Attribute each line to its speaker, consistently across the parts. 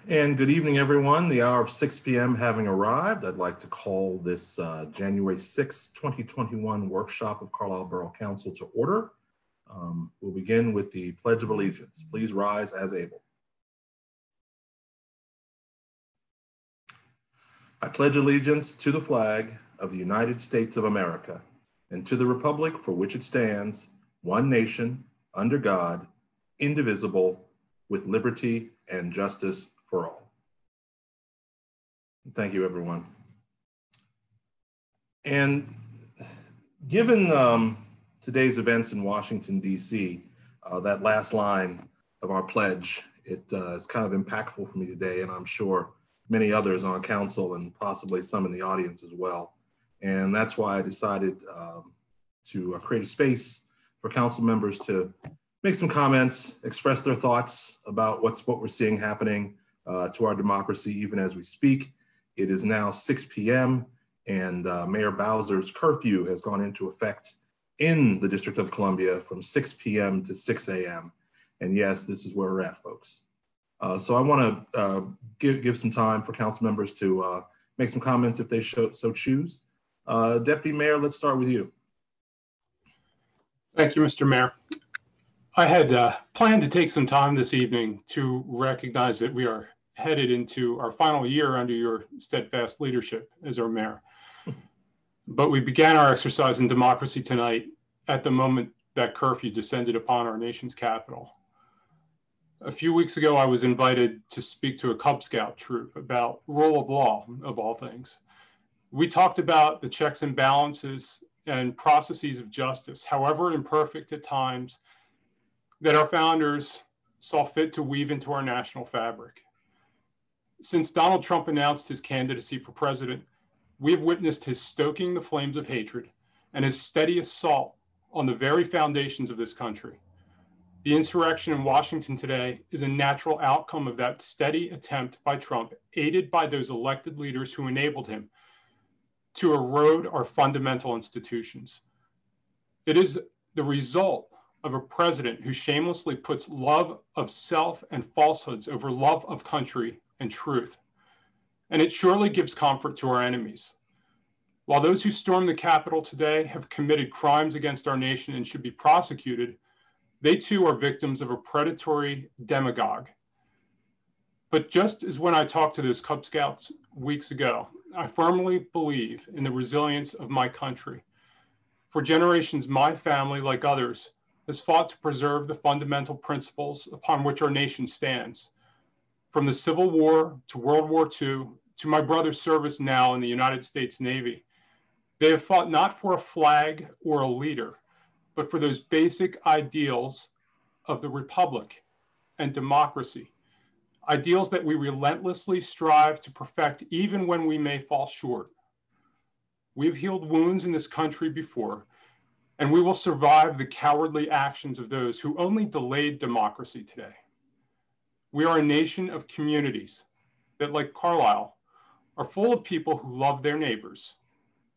Speaker 1: And good evening, everyone. The hour of 6 p.m. having arrived, I'd like to call this January 6, 2021 workshop of Carlisle Borough Council to order. We'll begin with the Pledge of Allegiance. Please rise as able. I pledge allegiance to the flag of the United States of America and to the republic for which it stands, one nation, under God, indivisible, with liberty and justice for all. Thank you, everyone. And given today's events in Washington, D.C., that last line of our pledge, it is kind of impactful for me today, and I'm sure many others on council and possibly some in the audience as well. And that's why I decided to create a space for council members to make some comments, express their thoughts about what we're seeing happening to our democracy even as we speak. It is now 6 p.m. and Mayor Bowser's curfew has gone into effect in the District of Columbia from 6 p.m. to 6 a.m. And yes, this is where we're at, folks. So I want to give some time for council members to make some comments if they so choose. Deputy Mayor, let's start with you.
Speaker 2: Thank you, Mr. Mayor. I had planned to take some time this evening to recognize that we are headed into our final year under your steadfast leadership as our mayor. But we began our exercise in democracy tonight at the moment that curfew descended upon our nation's capital. A few weeks ago, I was invited to speak to a Cub Scout troop about rule of law, of all things. We talked about the checks and balances and processes of justice, however imperfect at times, that our founders saw fit to weave into our national fabric. Since Donald Trump announced his candidacy for president, we have witnessed his stoking the flames of hatred and his steady assault on the very foundations of this country. The insurrection in Washington today is a natural outcome of that steady attempt by Trump, aided by those elected leaders who enabled him to erode our fundamental institutions. It is the result of a president who shamelessly puts love of self and falsehoods over love of country and truth. And it surely gives comfort to our enemies. While those who stormed the Capitol today have committed crimes against our nation and should be prosecuted, they too are victims of a predatory demagogue. But just as when I talked to those Cub Scouts weeks ago, I firmly believe in the resilience of my country. For generations, my family, like others, has fought to preserve the fundamental principles upon which our nation stands. From the Civil War to World War II, to my brother's service now in the United States Navy, they have fought not for a flag or a leader, but for those basic ideals of the Republic and democracy, ideals that we relentlessly strive to perfect even when we may fall short. We've healed wounds in this country before, and we will survive the cowardly actions of those who only delayed democracy today. We are a nation of communities that, like Carlisle, are full of people who love their neighbors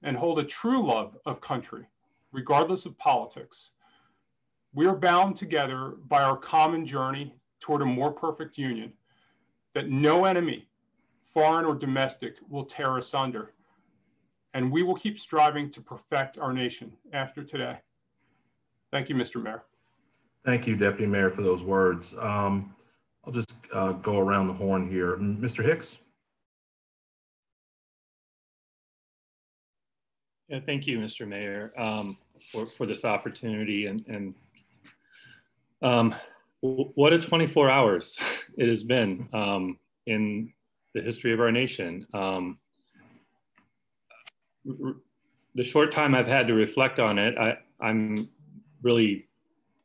Speaker 2: and hold a true love of country, regardless of politics. We are bound together by our common journey toward a more perfect union that no enemy, foreign or domestic, will tear asunder. And we will keep striving to perfect our nation after today. Thank you, Mr. Mayor.
Speaker 1: Thank you, Deputy Mayor, for those words. I'll just go around the horn here. Mr. Hicks?
Speaker 3: Yeah, thank you, Mr. Mayor, for this opportunity. And what a 24 hours it has been in the history of our nation. The short time I've had to reflect on it, I'm really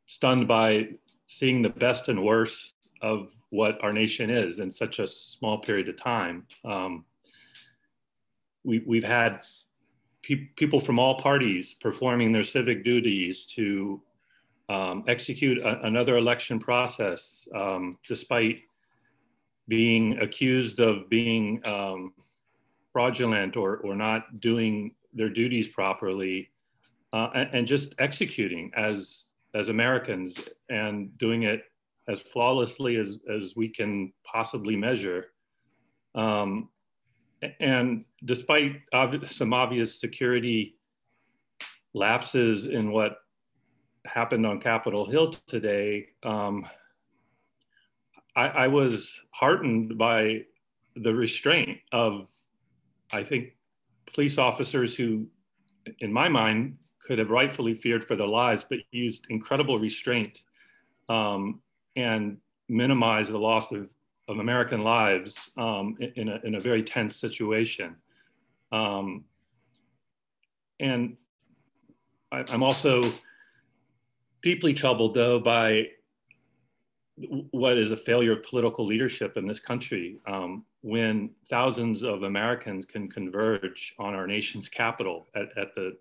Speaker 3: stunned by seeing the best and worst of what our nation is in such a small period of time. We've had people from all parties performing their civic duties to execute another election process, despite being accused of being fraudulent or not doing their duties properly, and just executing as Americans and doing it as flawlessly as we can possibly measure. And despite some obvious security lapses in what happened on Capitol Hill today, I was heartened by the restraint of, I think, police officers who, in my mind, could have rightfully feared for their lives, but used incredible restraint and minimized the loss of American lives in a very tense situation. And I'm also deeply troubled, though, by what is a failure of political leadership in this country, when thousands of Americans can converge on our nation's capital at the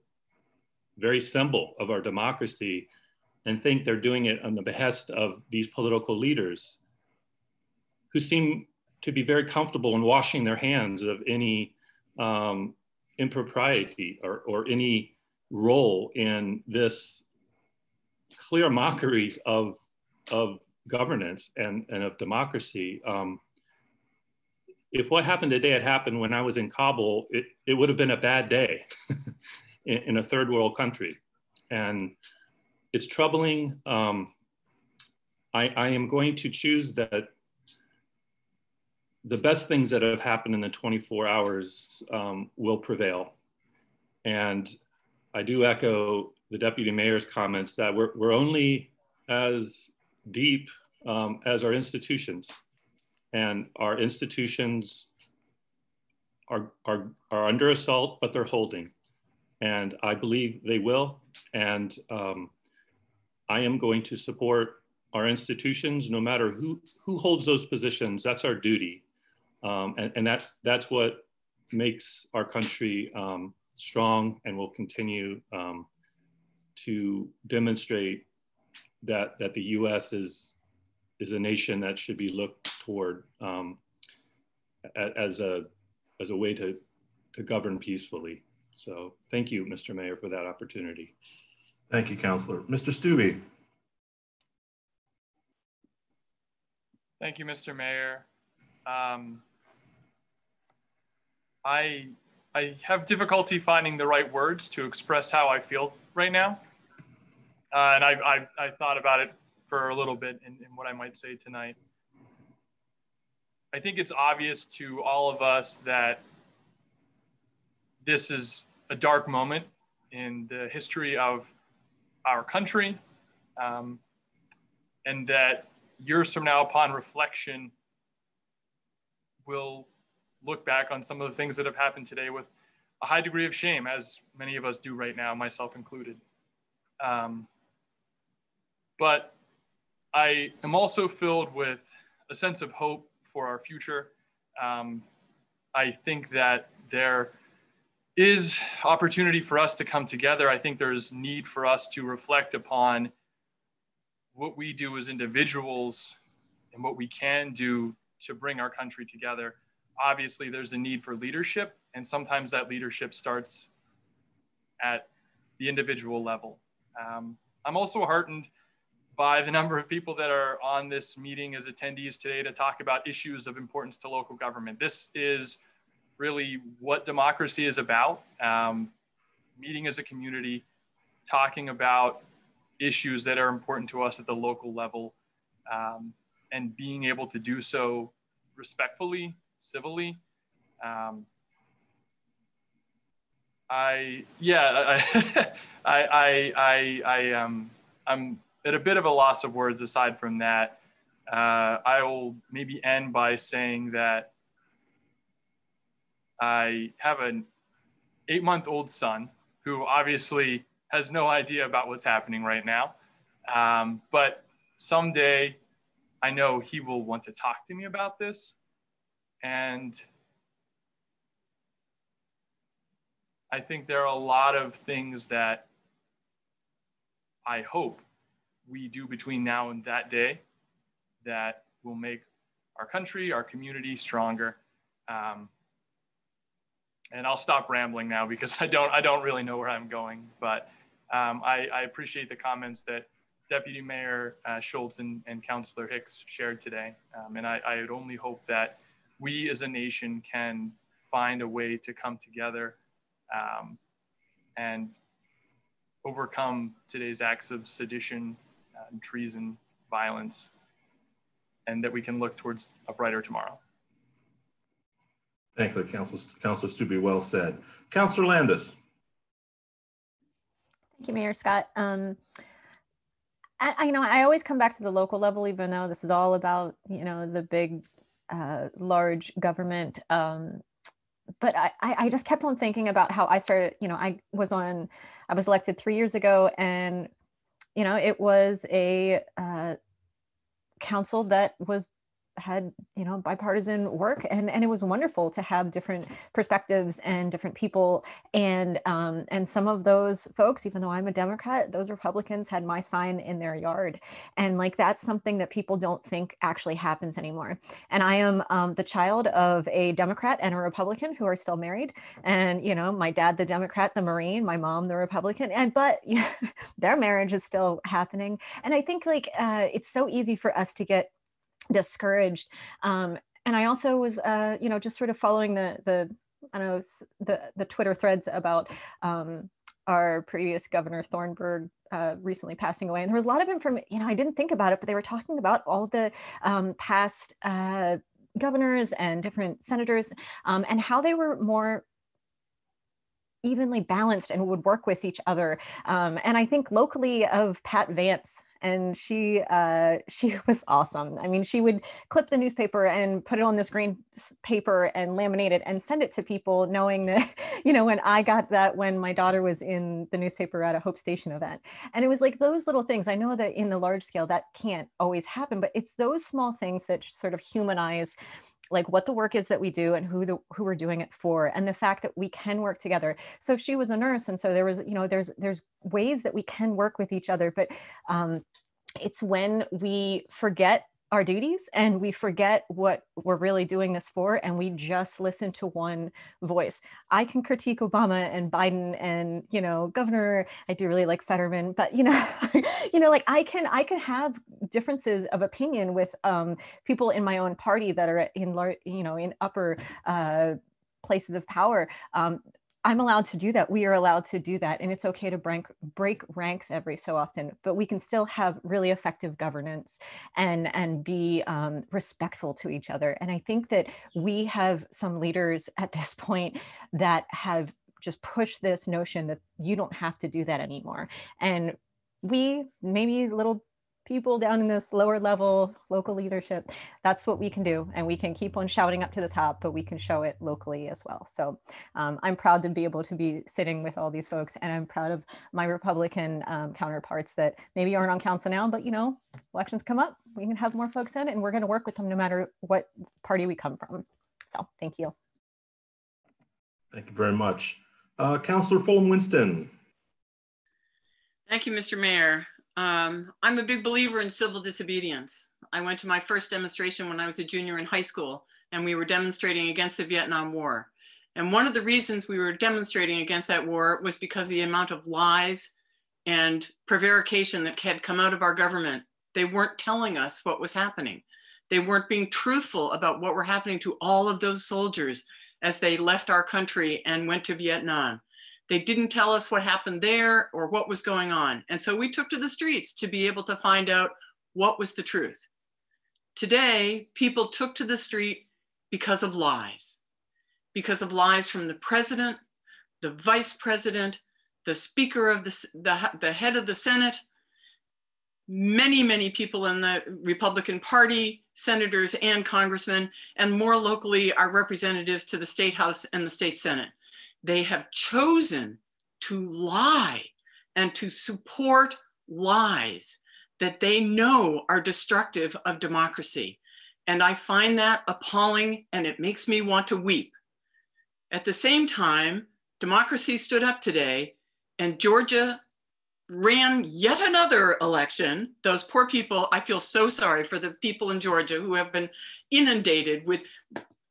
Speaker 3: very symbol of our democracy and think they're doing it on the behest of these political leaders who seem to be very comfortable in washing their hands of any impropriety or any role in this clear mockery of governance and of democracy. If what happened today had happened when I was in Kabul, it would have been a bad day in a third world country. And it's troubling. I am going to choose that the best things that have happened in the 24 hours will prevail. And I do echo the deputy mayor's comments that we're only as deep as our institutions, and our institutions are under assault, but they're holding, and I believe they will. And I am going to support our institutions, no matter who holds those positions. That's our duty, and that's what makes our country strong, and will continue to demonstrate that the U.S. is a nation that should be looked toward as a way to govern peacefully. So thank you, Mr. Mayor, for that opportunity.
Speaker 1: Thank you, Councilor. Mr. Stubbe.
Speaker 4: Thank you, Mr. Mayor. I have difficulty finding the right words to express how I feel right now. And I thought about it for a little bit in what I might say tonight. I think it's obvious to all of us that this is a dark moment in the history of our country, and that years from now, upon reflection, we'll look back on some of the things that have happened today with a high degree of shame, as many of us do right now, myself included. But I am also filled with a sense of hope for our future. I think that there is opportunity for us to come together. I think there's need for us to reflect upon what we do as individuals and what we can do to bring our country together. Obviously, there's a need for leadership, and sometimes that leadership starts at the individual level. I'm also heartened by the number of people that are on this meeting as attendees today to talk about issues of importance to local government. This is really what democracy is about. Meeting as a community, talking about issues that are important to us at the local level, and being able to do so respectfully, civilly. I'm at a bit of a loss of words aside from that. I will maybe end by saying that I have an 8-month-old son who obviously has no idea about what's happening right now. But someday I know he will want to talk to me about this. And I think there are a lot of things that I hope we do between now and that day that will make our country, our community stronger. And I'll stop rambling now because I don't really know where I'm going, but I appreciate the comments that Deputy Mayor Schultz and Councillor Hicks shared today. And I would only hope that we as a nation can find a way to come together and overcome today's acts of sedition, treason, violence, and that we can look towards a brighter tomorrow.
Speaker 1: Thank you, Councillor Stubbe, well said. Councillor Landis.
Speaker 5: Thank you, Mayor Scott. I always come back to the local level, even though this is all about, the big, large government. But I just kept on thinking about how I started, I was elected 3 years ago, and, it was a council that had bipartisan work, and it was wonderful to have different perspectives and different people, and some of those folks, even though I'm a Democrat, those Republicans had my sign in their yard, and like that's something that people don't think actually happens anymore. And I am the child of a Democrat and a Republican who are still married, and my dad the Democrat, the Marine, my mom the Republican, but their marriage is still happening. And I think it's so easy for us to get discouraged. And I also was, just sort of following the Twitter threads about our previous Governor Thornburg recently passing away. And there was a lot of information, I didn't think about it, but they were talking about all the past governors and different senators and how they were more evenly balanced and would work with each other. And I think locally of Pat Vance, and she was awesome. I mean, she would clip the newspaper and put it on this green paper and laminate it and send it to people, knowing that, when I got that when my daughter was in the newspaper at a Hope Station event. And it was like those little things. I know that in the large scale that can't always happen, but it's those small things that sort of humanize like what the work is that we do and who we're doing it for, and the fact that we can work together. So she was a nurse, and so there was, there's ways that we can work with each other, but it's when we forget our duties and we forget what we're really doing this for, and we just listen to one voice. I can critique Obama and Biden and, Governor, I do really like Fetterman, but, like I can have differences of opinion with people in my own party that are in upper places of power. I'm allowed to do that. We are allowed to do that. And it's okay to break ranks every so often, but we can still have really effective governance and be respectful to each other. And I think that we have some leaders at this point that have just pushed this notion that you don't have to do that anymore. And we, maybe little people down in this lower level local leadership, that's what we can do, and we can keep on shouting up to the top, but we can show it locally as well. So I'm proud to be able to be sitting with all these folks, and I'm proud of my Republican counterparts that maybe aren't on council now, but elections come up, we can have more folks in, and we're going to work with them no matter what party we come from. So thank you.
Speaker 1: Thank you very much. Councillor Fulham-Winston.
Speaker 6: Thank you, Mr. Mayor. I'm a big believer in civil disobedience. I went to my first demonstration when I was a junior in high school, and we were demonstrating against the Vietnam War. And one of the reasons we were demonstrating against that war was because of the amount of lies and prevarication that had come out of our government. They weren't telling us what was happening. They weren't being truthful about what were happening to all of those soldiers as they left our country and went to Vietnam. They didn't tell us what happened there or what was going on. And so we took to the streets to be able to find out what was the truth. Today, people took to the street because of lies from the president, the vice president, the speaker of the head of the Senate, many people in the Republican Party, senators and congressmen, and more locally, our representatives to the State House and the State Senate. They have chosen to lie and to support lies that they know are destructive of democracy. And I find that appalling, and it makes me want to weep. At the same time, democracy stood up today, and Georgia ran yet another election. Those poor people, I feel so sorry for the people in Georgia who have been inundated with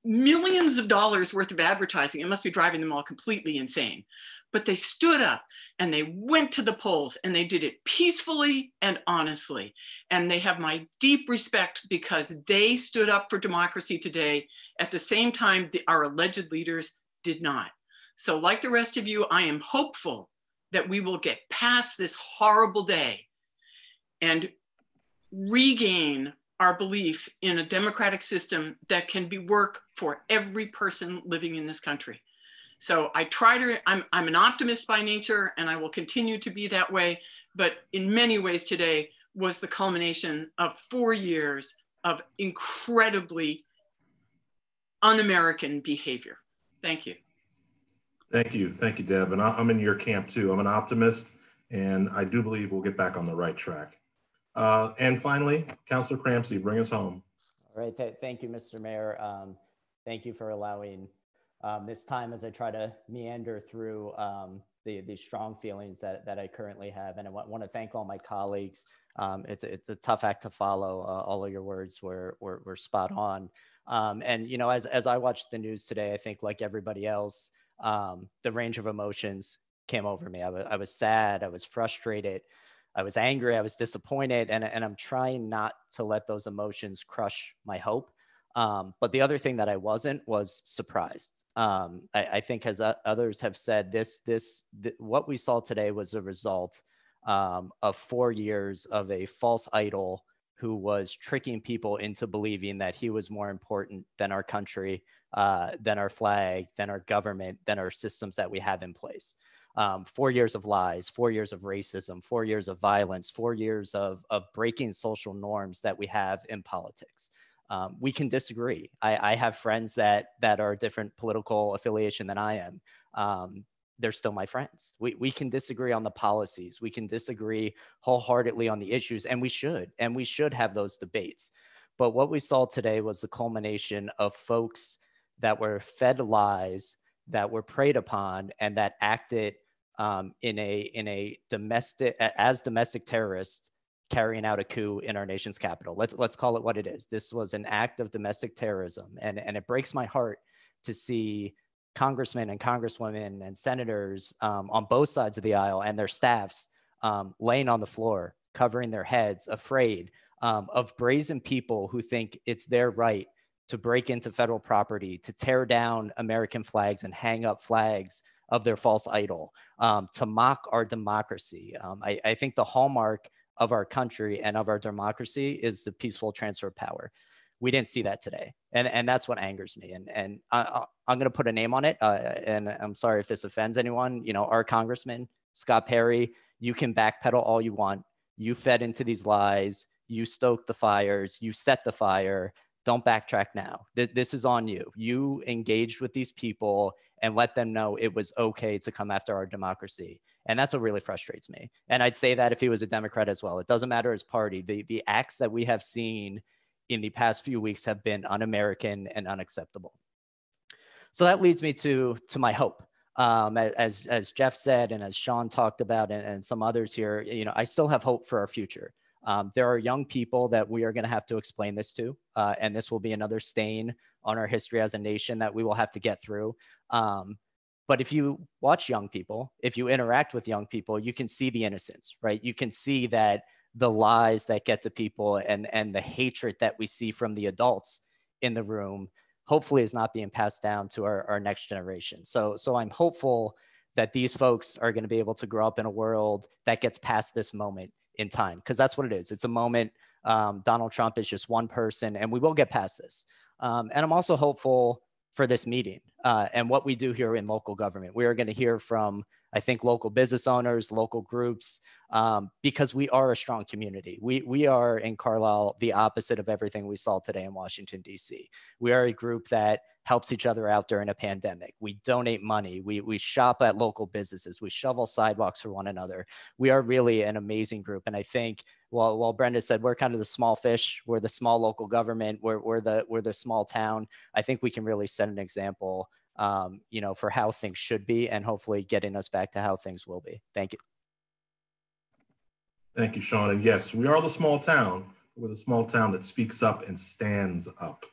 Speaker 6: millions of dollars worth of advertising. It must be driving them all completely insane. But they stood up and they went to the polls and they did it peacefully and honestly. And they have my deep respect because they stood up for democracy today at the same time our alleged leaders did not. So like the rest of you, I am hopeful that we will get past this horrible day and regain our belief in a democratic system that can be work for every person living in this country. So I'm an optimist by nature and I will continue to be that way, but in many ways today was the culmination of 4 years of incredibly un-American behavior. Thank you.
Speaker 1: Thank you, Deb. And I'm in your camp too. I'm an optimist and I do believe we'll get back on the right track. And finally, Councilor Cramsey, bring us home.
Speaker 7: All right, thank you, Mr. Mayor. Thank you for allowing this time as I try to meander through the strong feelings that I currently have. And I want to thank all my colleagues. It's a tough act to follow. All of your words were spot on. And, you know, as I watched the news today, I think like everybody else, the range of emotions came over me. I was sad, I was frustrated, I was angry, I was disappointed, and I'm trying not to let those emotions crush my hope. But the other thing that I wasn't was surprised. I think, as others have said, what we saw today was a result of 4 years of a false idol who was tricking people into believing that he was more important than our country, than our flag, than our government, than our systems that we have in place. 4 years of lies, 4 years of racism, 4 years of violence, 4 years of breaking social norms that we have in politics. We can disagree. I have friends that are different political affiliation than I am. They're still my friends. We can disagree on the policies. We can disagree wholeheartedly on the issues, and we should have those debates. But what we saw today was the culmination of folks that were fed lies, that were preyed upon, and that acted in a domestic terrorists carrying out a coup in our nation's capital. Let's call it what it is. This was an act of domestic terrorism, and it breaks my heart to see congressmen and congresswomen and senators on both sides of the aisle and their staffs laying on the floor, covering their heads, afraid of brazen people who think it's their right to break into federal property, to tear down American flags and hang up flags of their false idol, to mock our democracy. I think the hallmark of our country and of our democracy is the peaceful transfer of power. We didn't see that today. And that's what angers me. And I'm going to put a name on it. And I'm sorry if this offends anyone. You know, our congressman, Scott Perry, you can backpedal all you want. You fed into these lies. You stoked the fires. You set the fire. Don't backtrack now. This is on you. You engaged with these people and let them know it was okay to come after our democracy. And that's what really frustrates me. And I'd say that if he was a Democrat as well. It doesn't matter his party. The acts that we have seen in the past few weeks have been un-American and unacceptable. So that leads me to my hope. As Jeff said, and as Sean talked about, and some others here, you know, I still have hope for our future. There are young people that we are going to have to explain this to, and this will be another stain on our history as a nation that we will have to get through. But if you watch young people, if you interact with young people, you can see the innocence, right? You can see that the lies that get to people and the hatred that we see from the adults in the room, hopefully is not being passed down to our next generation. So I'm hopeful that these folks are going to be able to grow up in a world that gets past this moment in time, because that's what it is. It's a moment. Donald Trump is just one person, and we will get past this. And I'm also hopeful for this meeting and what we do here in local government. We are going to hear from, I think, local business owners, local groups, because we are a strong community. We are in Carlisle the opposite of everything we saw today in Washington, D.C. We are a group that helps each other out during a pandemic. We donate money. We shop at local businesses. We shovel sidewalks for one another. We are really an amazing group. And I think, while Brenda said we're kind of the small fish, we're the small local government, we're the small town, I think we can really set an example, you know, for how things should be, and hopefully getting us back to how things will be. Thank you.
Speaker 1: Thank you, Sean. And yes, we are the small town. We're the small town that speaks up and stands up.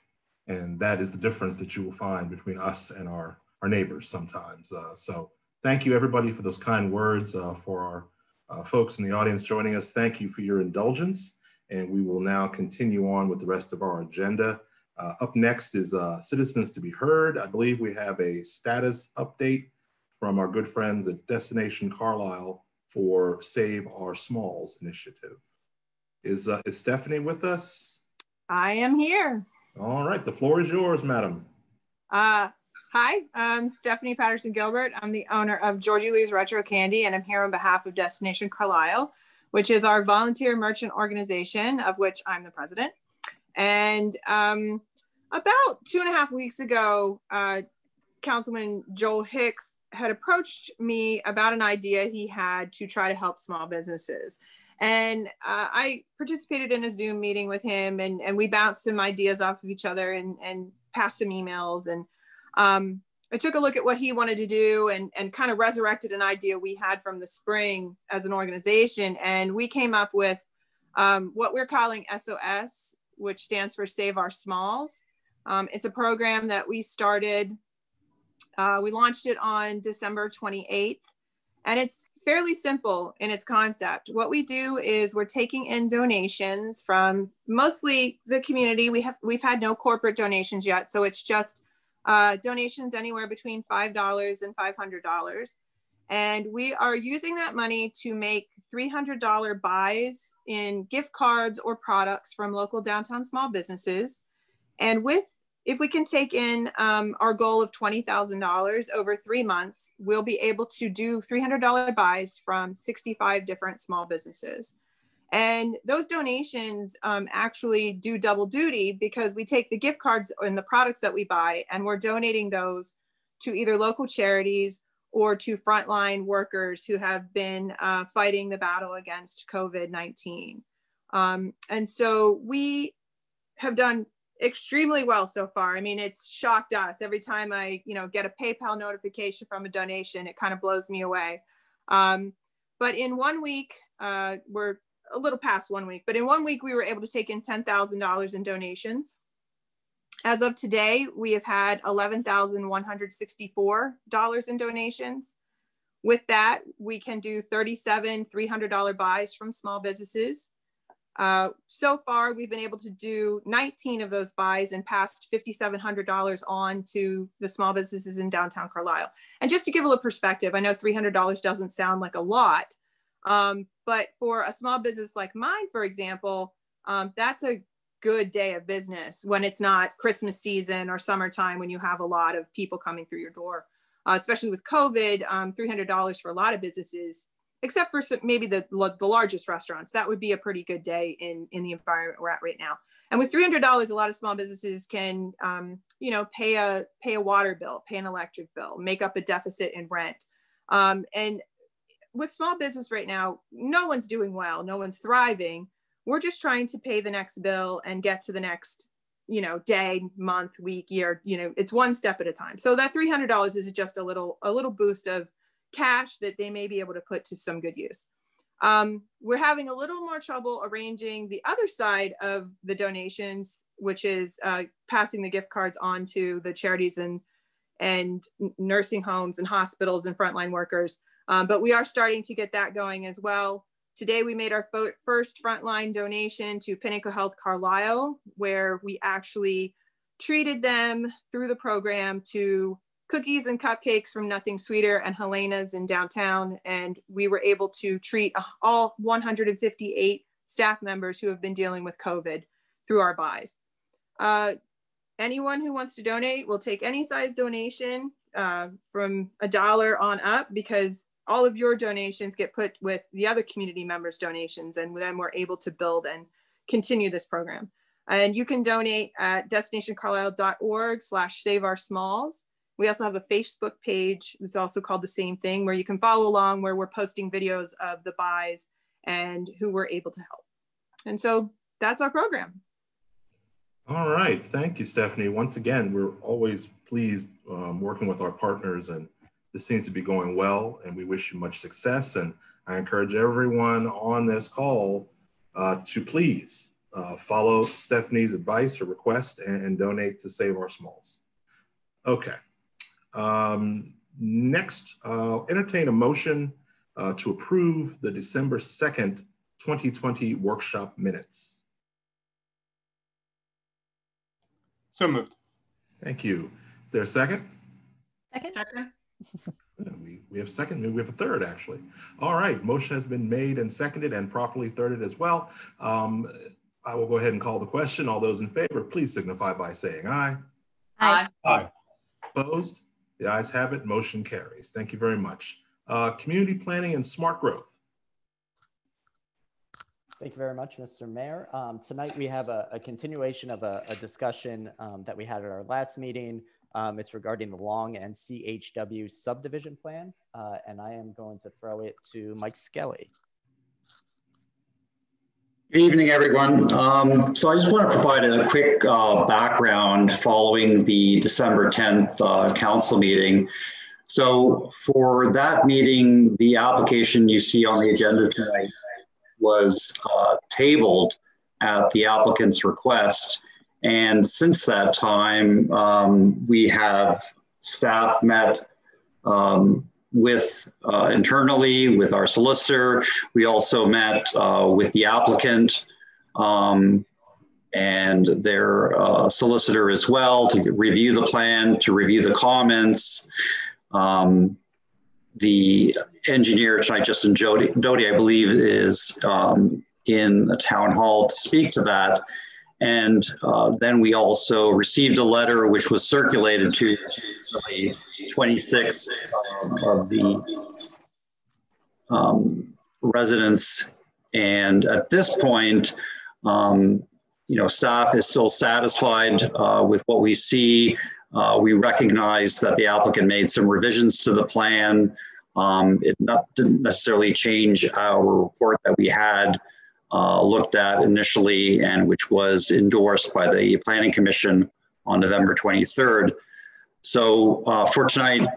Speaker 1: And that is the difference that you will find between us and our neighbors sometimes. So thank you everybody for those kind words. For our folks in the audience joining us, thank you for your indulgence. And we will now continue on with the rest of our agenda. Up next is Citizens to be Heard. I believe we have a status update from our good friends at Destination Carlisle for Save Our Smalls initiative. Is Stephanie with us?
Speaker 8: I am here.
Speaker 1: All right, the floor is yours, madam.
Speaker 8: Hi, I'm Stephanie Patterson Gilbert. I'm the owner of Georgie Lou's Retro Candy, and I'm here on behalf of Destination Carlisle, which is our volunteer merchant organization, of which I'm the president. And about 2.5 weeks ago, Councilman Joel Hicks had approached me about an idea he had to try to help small businesses. And I participated in a Zoom meeting with him, and we bounced some ideas off of each other and passed some emails. And I took a look at what he wanted to do and kind of resurrected an idea we had from the spring as an organization. And we came up with what we're calling SOS, which stands for Save Our Smalls. It's a program that we started. We launched it on December 28th. And it's fairly simple in its concept. What we do is we're taking in donations from mostly the community. We've had no corporate donations yet, so it's just donations anywhere between $5 and $500. And we are using that money to make $300 buys in gift cards or products from local downtown small businesses. And if we can take in our goal of $20,000 over 3 months, we'll be able to do $300 buys from 65 different small businesses. And those donations actually do double duty because we take the gift cards and the products that we buy, and we're donating those to either local charities or to frontline workers who have been fighting the battle against COVID-19. And so we have done extremely well so far. I mean, it's shocked us. Every time I, get a PayPal notification from a donation, it kind of blows me away. But in 1 week, we're a little past 1 week, but in 1 week, we were able to take in $10,000 in donations. As of today, we have had $11,164 in donations. With that, we can do 37 $300 buys from small businesses. So far, we've been able to do 19 of those buys and passed $5,700 on to the small businesses in downtown Carlisle. And just to give a little perspective, I know $300 doesn't sound like a lot, but for a small business like mine, for example, that's a good day of business when it's not Christmas season or summertime when you have a lot of people coming through your door. Especially with COVID, $300 for a lot of businesses, except for maybe the largest restaurants, that would be a pretty good day in the environment we're at right now. And with $300, a lot of small businesses can, pay a water bill, pay an electric bill, make up a deficit in rent. And with small business right now, no one's doing well, no one's thriving. We're just trying to pay the next bill and get to the next, day, month, week, year. It's one step at a time. So that $300 is just a little boost of cash that they may be able to put to some good use. We're having a little more trouble arranging the other side of the donations, which is passing the gift cards on to the charities and nursing homes and hospitals and frontline workers. But we are starting to get that going as well. Today, we made our first frontline donation to Pinnacle Health Carlisle, where we actually treated them through the program to cookies and cupcakes from Nothing Sweeter and Helena's in downtown. And we were able to treat all 158 staff members who have been dealing with COVID through our buys. Anyone who wants to donate will take any size donation from $1 on up, because all of your donations get put with the other community members' donations, and then we're able to build and continue this program. And you can donate at destinationcarlisle.org/saveoursmalls. We also have a Facebook page. It's also called the same thing, where you can follow along, where we're posting videos of the buys and who we're able to help. And so that's our program.
Speaker 1: All right. Thank you, Stephanie. Once again, we're always pleased working with our partners, and this seems to be going well, and we wish you much success. And I encourage everyone on this call to please follow Stephanie's advice or request and donate to Save Our Smalls. Okay. Next, entertain a motion to approve the December 2nd, 2020 workshop minutes.
Speaker 2: So moved.
Speaker 1: Thank you. Is there a second?
Speaker 6: Second.
Speaker 1: We have second, maybe we have a third actually. All right, motion has been made and seconded and properly thirded as well. I will go ahead and call the question. All those in favor, please signify by saying aye.
Speaker 6: Aye.
Speaker 2: Aye.
Speaker 1: Opposed? The ayes have it, motion carries. Thank you very much. Community planning and smart growth.
Speaker 7: Thank you very much, Mr. Mayor. Tonight we have a continuation of a discussion that we had at our last meeting. It's regarding the Long and CHW subdivision plan, and I am going to throw it to Mike Skelly.
Speaker 9: Good evening, everyone. So I just want to provide a quick background following the December 10th council meeting. So for that meeting, the application you see on the agenda tonight was tabled at the applicant's request. And since that time, we have staff met with internally with our solicitor. We also met with the applicant and their solicitor as well to review the plan, to review the comments. The engineer tonight, Justin Doty, I believe, is in a town hall to speak to that. And then we also received a letter which was circulated to the 26 of the residents. And at this point, staff is still satisfied with what we see. We recognize that the applicant made some revisions to the plan. It didn't necessarily change our report that we had looked at initially, and which was endorsed by the Planning Commission on November 23rd. So for tonight,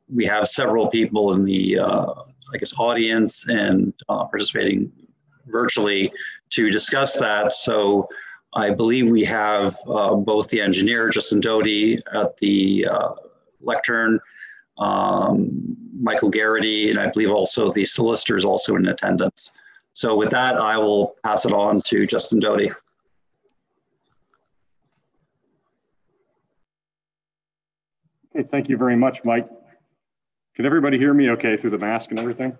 Speaker 9: we have several people in the, audience and participating virtually to discuss that. So I believe we have both the engineer, Justin Doty, at the lectern, Michael Garrity, and I believe also the solicitor is also in attendance. So with that, I will pass it on to Justin Doty.
Speaker 10: Okay, thank you very much, Mike. Can everybody hear me okay through the mask and everything?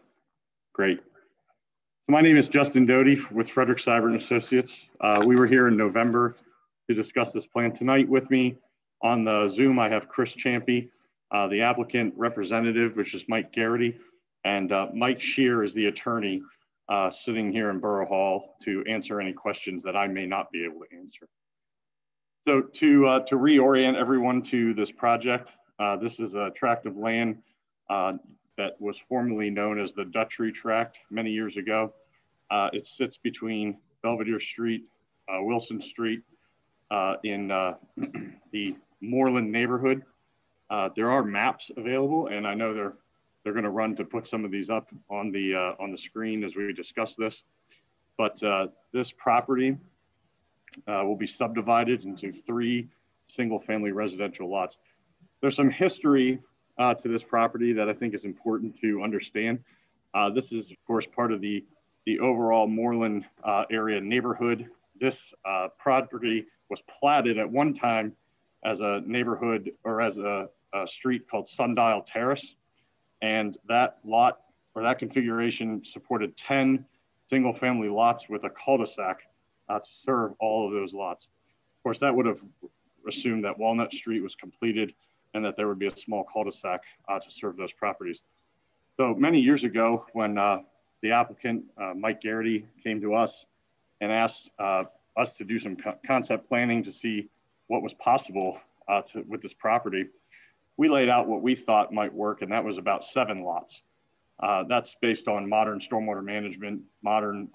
Speaker 10: Great. So my name is Justin Doty with Frederick Seibert Associates. We were here in November to discuss this plan. Tonight with me on the Zoom, I have Chris Champy, the applicant representative, which is Mike Garrity, and Mike Shear is the attorney sitting here in Borough Hall to answer any questions that I may not be able to answer. So to reorient everyone to this project, this is a tract of land that was formerly known as the Dutchery Tract many years ago. It sits between Belvedere Street, Wilson Street in the Moreland neighborhood. There are maps available, and I know they're going to run to put some of these up on the screen as we discuss this. But this property will be subdivided into 3 single-family residential lots. There's some history to this property that I think is important to understand. This is, of course, part of the overall Moreland area neighborhood. This property was platted at one time as a neighborhood or as a street called Sundial Terrace. And that lot or that configuration supported 10 single family lots with a cul-de-sac to serve all of those lots. Of course, that would have assumed that Walnut Street was completed and that there would be a small cul-de-sac to serve those properties. So many years ago, when the applicant, Mike Garrity, came to us and asked us to do some concept planning to see what was possible with this property, we laid out what we thought might work, and that was about 7 lots. That's based on modern stormwater management, modern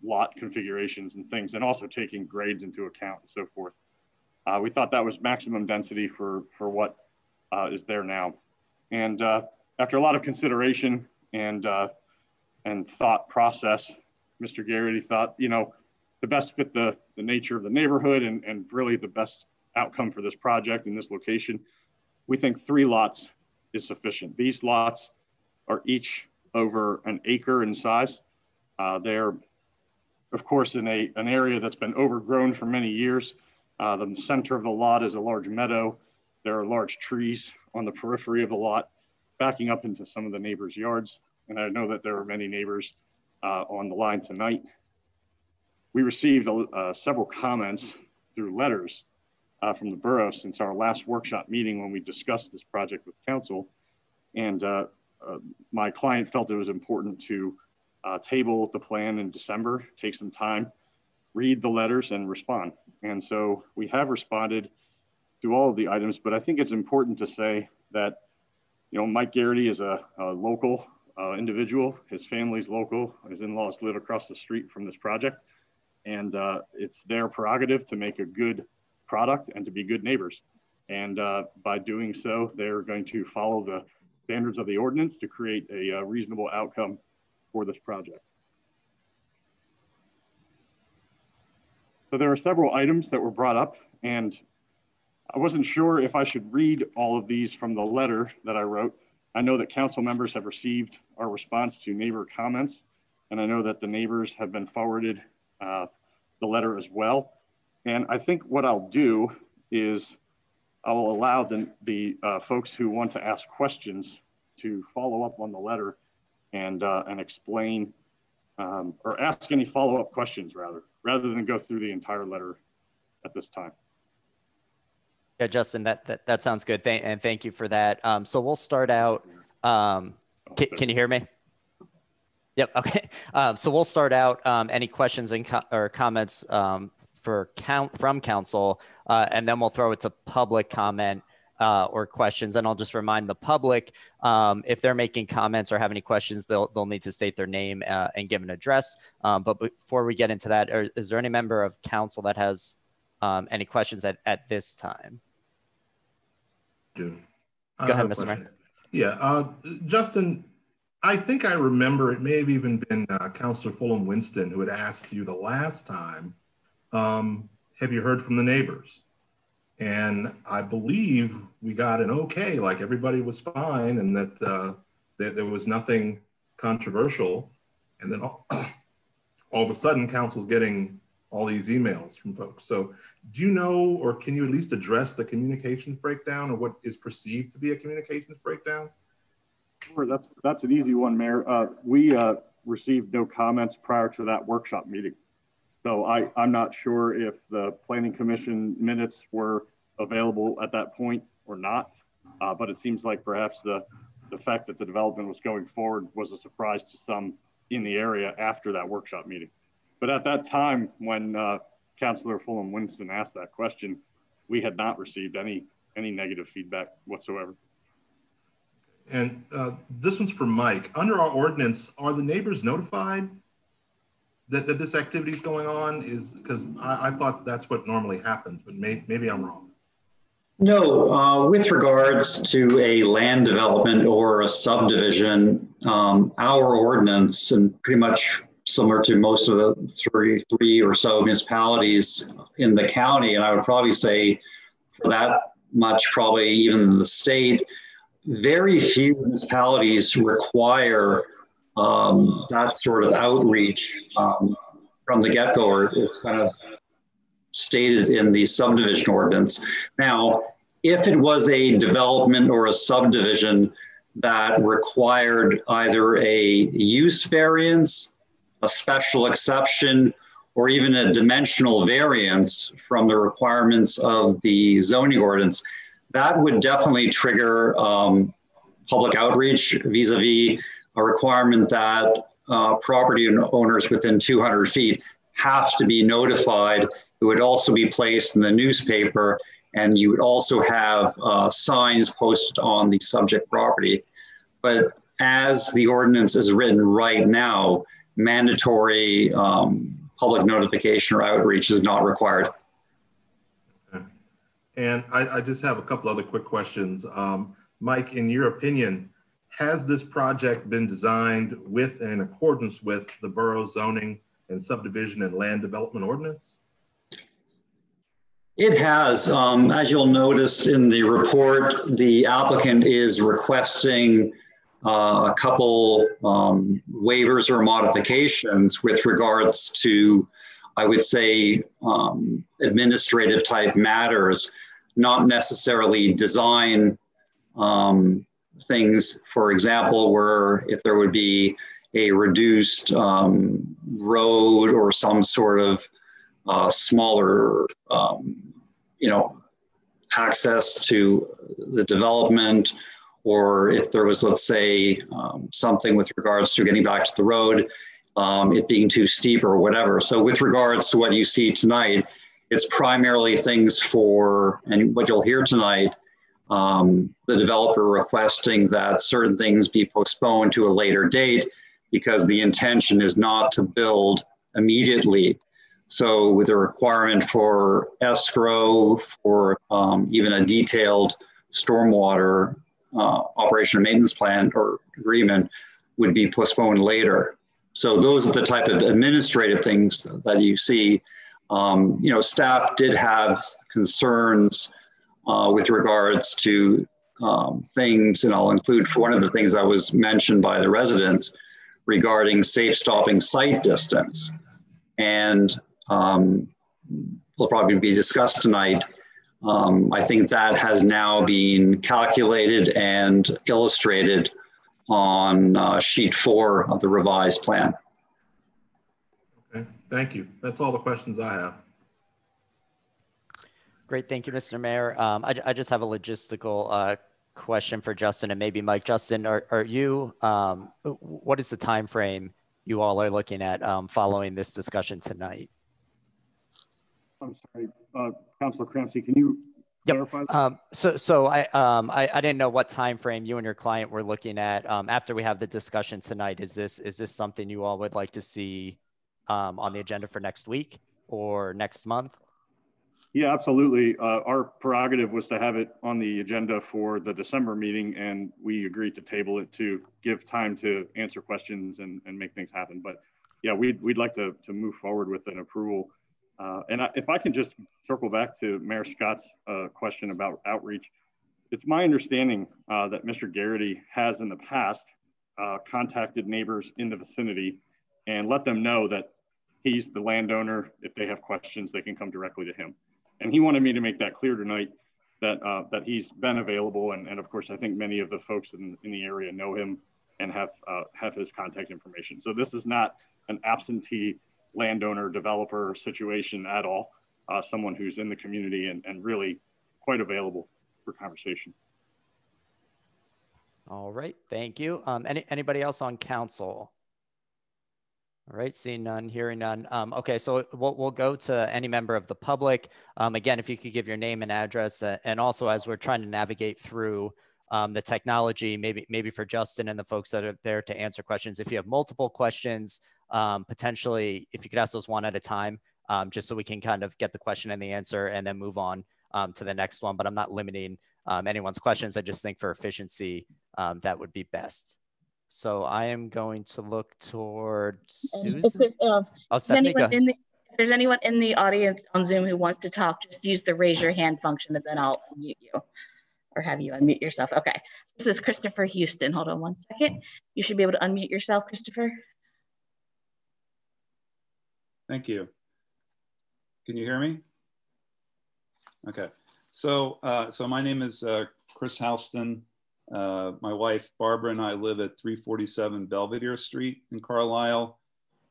Speaker 10: lot configurations and things, and also taking grades into account and so forth. We thought that was maximum density for what is there now. And after a lot of consideration and thought process, Mr. Garrity thought, to best fit the nature of the neighborhood and really the best outcome for this project in this location, we think 3 lots is sufficient. These lots are each over an acre in size. They're, of course, in an area that's been overgrown for many years. The center of the lot is a large meadow. There are large trees on the periphery of the lot, backing up into some of the neighbors' yards. And I know that there are many neighbors on the line tonight. We received several comments through letters from the borough since our last workshop meeting when we discussed this project with council. And my client felt it was important to table the plan in December, take some time, read the letters and respond. And so we have responded to all of the items, but I think it's important to say that, you know, Mike Garrity is a local individual. His family's local. His in-laws live across the street from this project. And it's their prerogative to make a good product and to be good neighbors. And by doing so, they're going to follow the standards of the ordinance to create a reasonable outcome for this project. So there are several items that were brought up, and I wasn't sure if I should read all of these from the letter that I wrote. I know that council members have received our response to neighbor comments, and I know that the neighbors have been forwarded the letter as well. And I think what I'll do is I will allow the folks who want to ask questions to follow up on the letter and explain or ask any follow-up questions rather than go through the entire letter at this time.
Speaker 7: Yeah, Justin, that sounds good. And thank you for that. So we'll start out. Can you hear me? Yep. Okay. So we'll start out. Any questions or comments from council, and then we'll throw it to public comment or questions. And I'll just remind the public, if they're making comments or have any questions, they'll need to state their name and give an address. But before we get into that, is there any member of council that has any questions at this time?
Speaker 1: Go
Speaker 7: ahead, Mr. Mayor.
Speaker 1: Yeah, Justin, I think I remember it may have even been Councilor Fulham Winston who had asked you the last time, have you heard from the neighbors? And I believe we got an okay, like everybody was fine and that there was nothing controversial. And then all of a sudden, council's getting all these emails from folks. So do you know, or can you at least address the communications breakdown or what is perceived to be a communications breakdown?
Speaker 10: Sure, that's an easy one, Mayor. We received no comments prior to that workshop meeting. So I'm not sure if the Planning Commission minutes were available at that point or not, but it seems like perhaps the fact that the development was going forward was a surprise to some in the area after that workshop meeting. But at that time, when Councilor Fulham Winston asked that question, we had not received any negative feedback whatsoever.
Speaker 1: And this one's for Mike. Under our ordinance, are the neighbors notified that this activity is going on? Is because I thought that's what normally happens, but maybe I'm wrong.
Speaker 9: No, with regards to a land development or a subdivision, our ordinance, and pretty much similar to most of the three or so municipalities in the county, and I would probably say for that much, probably even in the state, very few municipalities require that sort of outreach from the get-go, or it's kind of stated in the subdivision ordinance. Now, if it was a development or a subdivision that required either a use variance, a special exception, or even a dimensional variance from the requirements of the zoning ordinance, that would definitely trigger public outreach vis-a-vis a requirement that property owners within 200 feet have to be notified. It would also be placed in the newspaper, and you would also have signs posted on the subject property. But as the ordinance is written right now, mandatory public notification or outreach is not required.
Speaker 1: Okay. And I just have a couple other quick questions. Mike, in your opinion, has this project been designed with and in accordance with the borough zoning and Subdivision and Land Development Ordinance?
Speaker 9: It has. As you'll notice in the report, the applicant is requesting a couple waivers or modifications with regards to, I would say, administrative type matters, not necessarily design things. For example, where if there would be a reduced road or some sort of smaller, access to the development, or if there was, let's say, something with regards to getting back to the road, it being too steep or whatever. So with regards to what you see tonight, it's primarily things for, and what you'll hear tonight, the developer requesting that certain things be postponed to a later date because the intention is not to build immediately. So with a requirement for escrow, for even a detailed stormwater operation and maintenance plan or agreement would be postponed later. So those are the type of administrative things that you see. Staff did have concerns with regards to things, and I'll include one of the things that was mentioned by the residents regarding safe stopping site distance. And will probably be discussed tonight. I think that has now been calculated and illustrated on sheet 4 of the revised plan.
Speaker 1: Okay, thank you. That's all the questions I have.
Speaker 7: Great, thank you, Mr. Mayor. I just have a logistical question for Justin and maybe Mike. Justin, are you, what is the time frame you all are looking at following this discussion tonight?
Speaker 10: I'm sorry, Councilor Cramsey, can you clarify?
Speaker 7: So I didn't know what time frame you and your client were looking at after we have the discussion tonight. Is this something you all would like to see on the agenda for next week or next month?
Speaker 10: Yeah, absolutely. Our prerogative was to have it on the agenda for the December meeting, and we agreed to table it to give time to answer questions and make things happen. But yeah, we'd like to move forward with an approval. If I can just circle back to Mayor Scott's question about outreach, it's my understanding that Mr. Garrity has in the past contacted neighbors in the vicinity and let them know that he's the landowner. If they have questions, they can come directly to him. And he wanted me to make that clear tonight that that he's been available. And of course, I think many of the folks in the area know him and have his contact information. So this is not an absentee landowner developer situation at all. Someone who's in the community and really quite available for conversation.
Speaker 7: All right, thank you. Anybody else on council? All right, seeing none, hearing none. Okay, so we'll go to any member of the public. Again, if you could give your name and address, and also as we're trying to navigate through the technology, maybe for Justin and the folks that are there to answer questions. If you have multiple questions, potentially, if you could ask those one at a time, just so we can kind of get the question and the answer and then move on to the next one. But I'm not limiting anyone's questions. I just think for efficiency, that would be best. So I am going to look toward Susan.
Speaker 11: If there's anyone in the audience on Zoom who wants to talk, just use the raise your hand function and then I'll unmute you or have you unmute yourself. Okay, this is Christopher Houston. Hold on one second. You should be able to unmute yourself, Christopher.
Speaker 12: Thank you. Can you hear me? Okay, so my name is Chris Houston. My wife, Barbara, and I live at 347 Belvedere Street in Carlisle.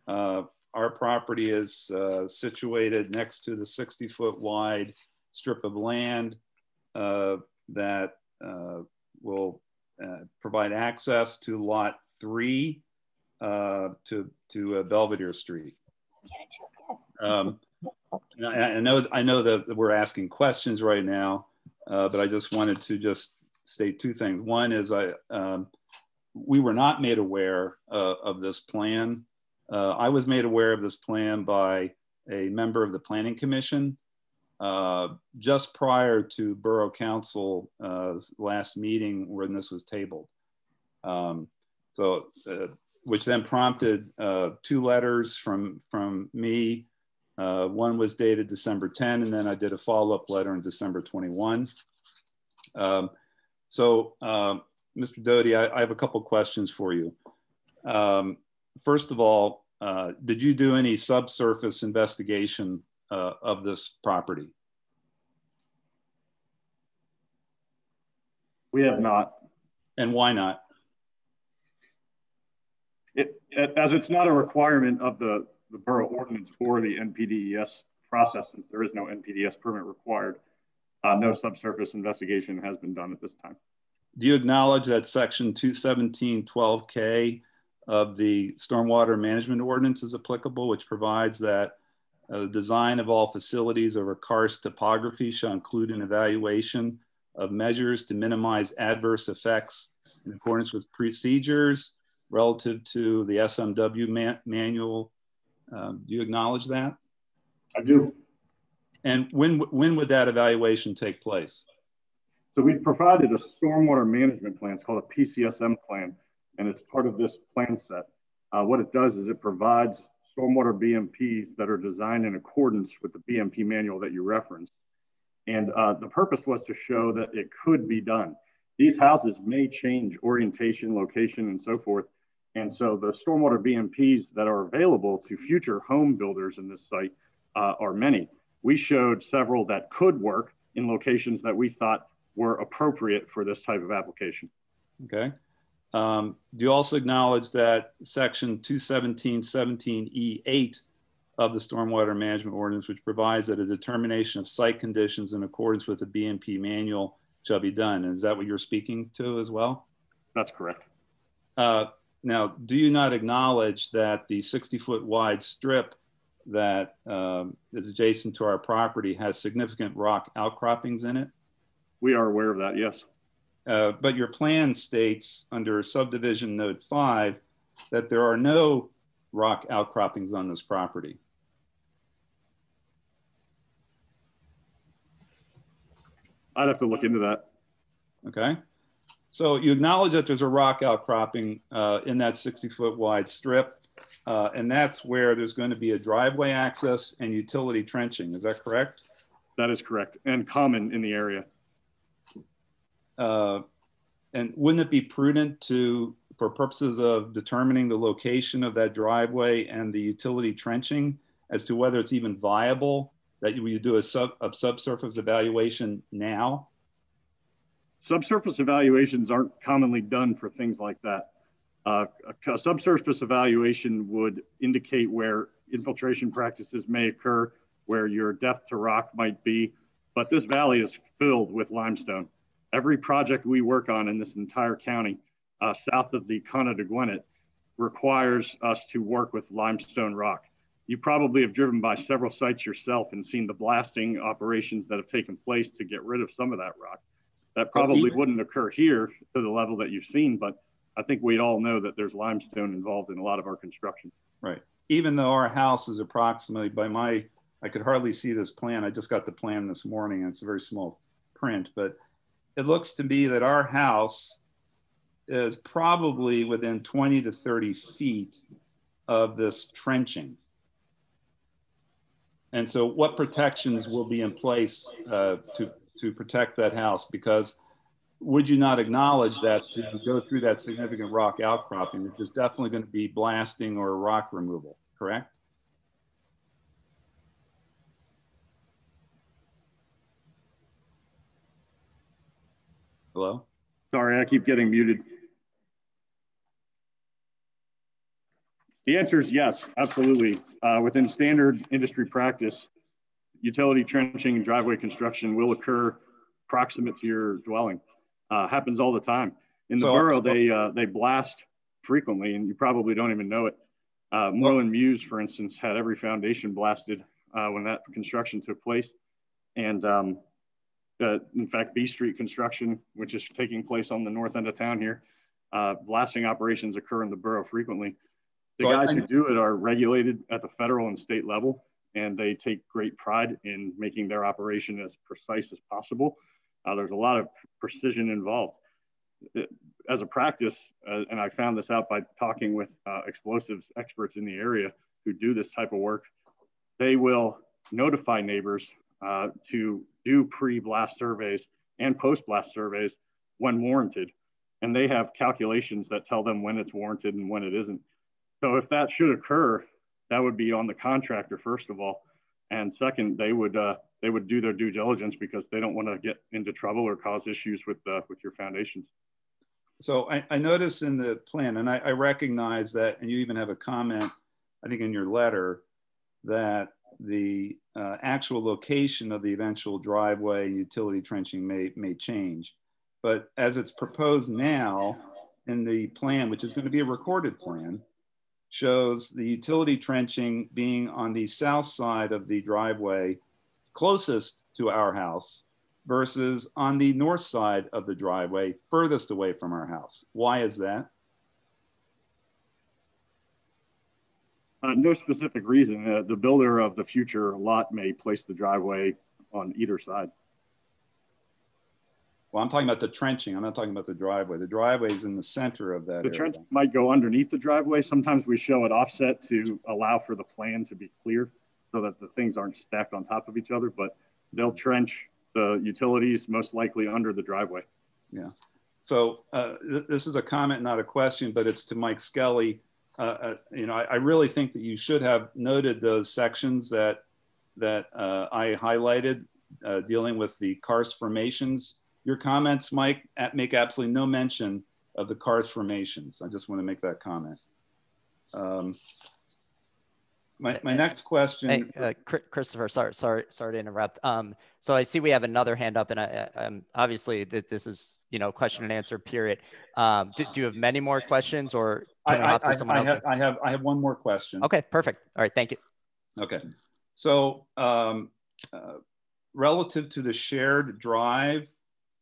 Speaker 12: Our property is situated next to the 60-foot wide strip of land that will provide access to lot 3 to Belvedere Street. I know that we're asking questions right now, but I just wanted to just state two things. One is we were not made aware of this plan. I was made aware of this plan by a member of the Planning Commission just prior to Borough Council's last meeting when this was tabled. So which then prompted 2 letters from me. One was dated December 10, and then I did a follow-up letter on December 21. Mr. Doty, I have a couple questions for you. First of all, did you do any subsurface investigation of this property?
Speaker 10: We have not.
Speaker 12: And why not?
Speaker 10: As it's not a requirement of the borough ordinance or the NPDES process, since there is no NPDES permit required, no subsurface investigation has been done at this time.
Speaker 12: Do you acknowledge that section 217.12K of the Stormwater Management Ordinance is applicable, which provides that the design of all facilities over karst topography shall include an evaluation of measures to minimize adverse effects in accordance with procedures relative to the SMW manual? Do you acknowledge that?
Speaker 10: I do.
Speaker 12: And when would that evaluation take place?
Speaker 10: So we provided a stormwater management plan. It's called a PCSM plan, and it's part of this plan set. What it does is it provides stormwater BMPs that are designed in accordance with the BMP manual that you referenced. And the purpose was to show that it could be done. These houses may change orientation, location, and so forth. And so the stormwater BMPs that are available to future home builders in this site are many. We showed several that could work in locations that we thought were appropriate for this type of application.
Speaker 12: Okay. Do you also acknowledge that section 217.17E8 of the Stormwater Management Ordinance, which provides that a determination of site conditions in accordance with the BMP manual shall be done? And is that what you're speaking to as well?
Speaker 10: That's correct.
Speaker 12: Now, do you not acknowledge that the 60-foot wide strip that is adjacent to our property has significant rock outcroppings in it?
Speaker 10: We are aware of that, yes.
Speaker 12: But your plan states under subdivision note 5 that there are no rock outcroppings on this property.
Speaker 10: I'd have to look into that.
Speaker 12: Okay. So you acknowledge that there's a rock outcropping in that 60-foot wide strip, and that's where there's going to be a driveway access and utility trenching. Is that correct?
Speaker 10: That is correct, and common in the area.
Speaker 12: And wouldn't it be prudent to, for purposes of determining the location of that driveway and the utility trenching, as to whether it's even viable, that you do a subsurface evaluation now?
Speaker 10: Subsurface evaluations aren't commonly done for things like that. A subsurface evaluation would indicate where infiltration practices may occur, where your depth to rock might be, but this valley is filled with limestone. Every project we work on in this entire county, south of the Cana de Gwinnett, requires us to work with limestone rock. You probably have driven by several sites yourself and seen the blasting operations that have taken place to get rid of some of that rock. That probably wouldn't occur here to the level that you've seen, but I think we all know that there's limestone involved in a lot of our construction.
Speaker 12: Right. Even though our house is approximately, I could hardly see this plan. I just got the plan this morning and it's a very small print, but it looks to me that our house is probably within 20 to 30 feet of this trenching. And so what protections will be in place to protect that house? Because would you not acknowledge that to go through that significant rock outcropping, there's definitely going to be blasting or rock removal, correct? Hello?
Speaker 10: Sorry, I keep getting muted. The answer is yes, absolutely. Within standard industry practice, utility trenching and driveway construction will occur proximate to your dwelling. Happens all the time. In the borough, they blast frequently, and you probably don't even know it. Moreland Muse, for instance, had every foundation blasted when that construction took place. And in fact, B Street construction, which is taking place on the north end of town here, blasting operations occur in the borough frequently. The guys who do it are regulated at the federal and state level, and they take great pride in making their operation as precise as possible. There's a lot of precision involved. as a practice, and I found this out by talking with explosives experts in the area who do this type of work, they will notify neighbors to do pre-blast surveys and post-blast surveys when warranted. And they have calculations that tell them when it's warranted and when it isn't. So if that should occur, that would be on the contractor, first of all. And second, they would do their due diligence because they don't want to get into trouble or cause issues with your foundations.
Speaker 12: So I noticed in the plan, and I recognize that, and you even have a comment, I think in your letter, that the actual location of the eventual driveway and utility trenching may change. But as it's proposed now in the plan, which is going to be a recorded plan, shows the utility trenching being on the south side of the driveway closest to our house versus on the north side of the driveway furthest away from our house. Why is that?
Speaker 10: No specific reason. The builder of the future lot may place the driveway on either side.
Speaker 12: Well, I'm talking about the trenching. I'm not talking about the driveway. The driveway is in the center of that
Speaker 10: The
Speaker 12: area.
Speaker 10: trench might go underneath the driveway. Sometimes we show it offset to allow for the plan to be clear so that the things aren't stacked on top of each other, but they'll trench the utilities most likely under the driveway.
Speaker 12: Yeah. So this is a comment, not a question, but it's to Mike Skelly. I really think that you should have noted those sections that I highlighted dealing with the karst formations. Your comments, Mike, make absolutely no mention of the karst formations. I just want to make that comment. My next question.
Speaker 7: Hey, Christopher, sorry to interrupt. So I see we have another hand up, and I'm obviously that this is question and answer period. Do you have many more questions, or can we hop to someone else?
Speaker 12: I have one more question.
Speaker 7: Okay, perfect. All right, thank you.
Speaker 12: Okay, so relative to the shared drive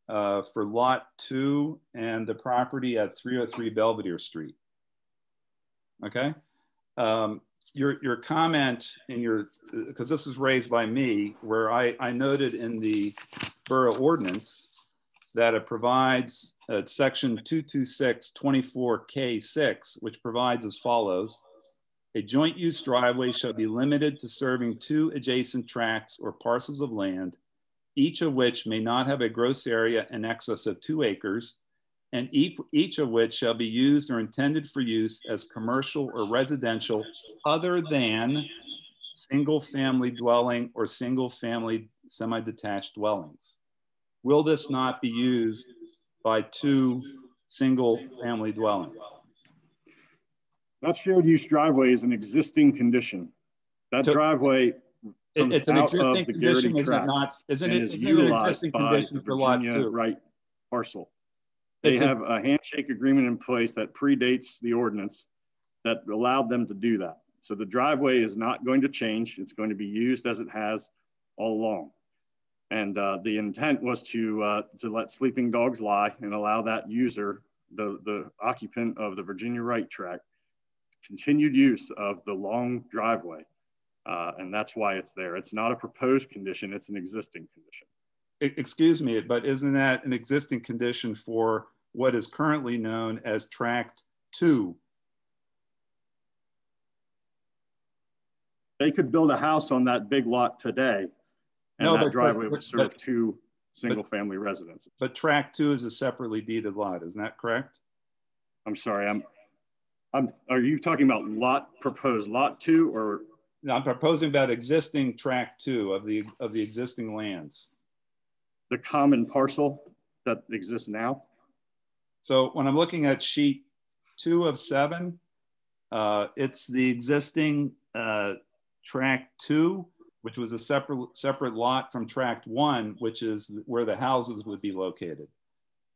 Speaker 12: for Lot 2 and the property at 303 Belvedere Street. Okay. Your comment in because this was raised by me, where I noted in the borough ordinance that it provides at section 226-24K6, which provides as follows: a joint use driveway shall be limited to serving 2 adjacent tracts or parcels of land, each of which may not have a gross area in excess of 2 acres, and each of which shall be used or intended for use as commercial or residential other than single family dwelling or single family semi-detached dwellings. Will this not be used by 2 single family dwellings?
Speaker 10: That shared use driveway is an existing condition. That driveway
Speaker 12: it's an existing condition, is it not? Isn't it an existing condition for Lot 2?
Speaker 10: Right parcel. They have a handshake agreement in place that predates the ordinance that allowed them to do that. So the driveway is not going to change. It's going to be used as it has all along. And the intent was to let sleeping dogs lie and allow that user, the occupant of the Virginia Right tract, continued use of the long driveway. And that's why it's there. It's not a proposed condition, it's an existing condition.
Speaker 12: Excuse me, but isn't that an existing condition for what is currently known as Tract 2?
Speaker 10: They could build a house on that big lot today, and that driveway would serve 2 single-family residences.
Speaker 12: But Tract 2 is a separately deeded lot, isn't that correct?
Speaker 10: I'm sorry, are you talking about proposed lot 2, or?
Speaker 12: No, I'm proposing about existing Tract 2 of the existing lands.
Speaker 10: The common parcel that exists now?
Speaker 12: So when I'm looking at sheet 2 of 7, it's the existing Tract 2, which was a separate lot from Tract 1, which is where the houses would be located.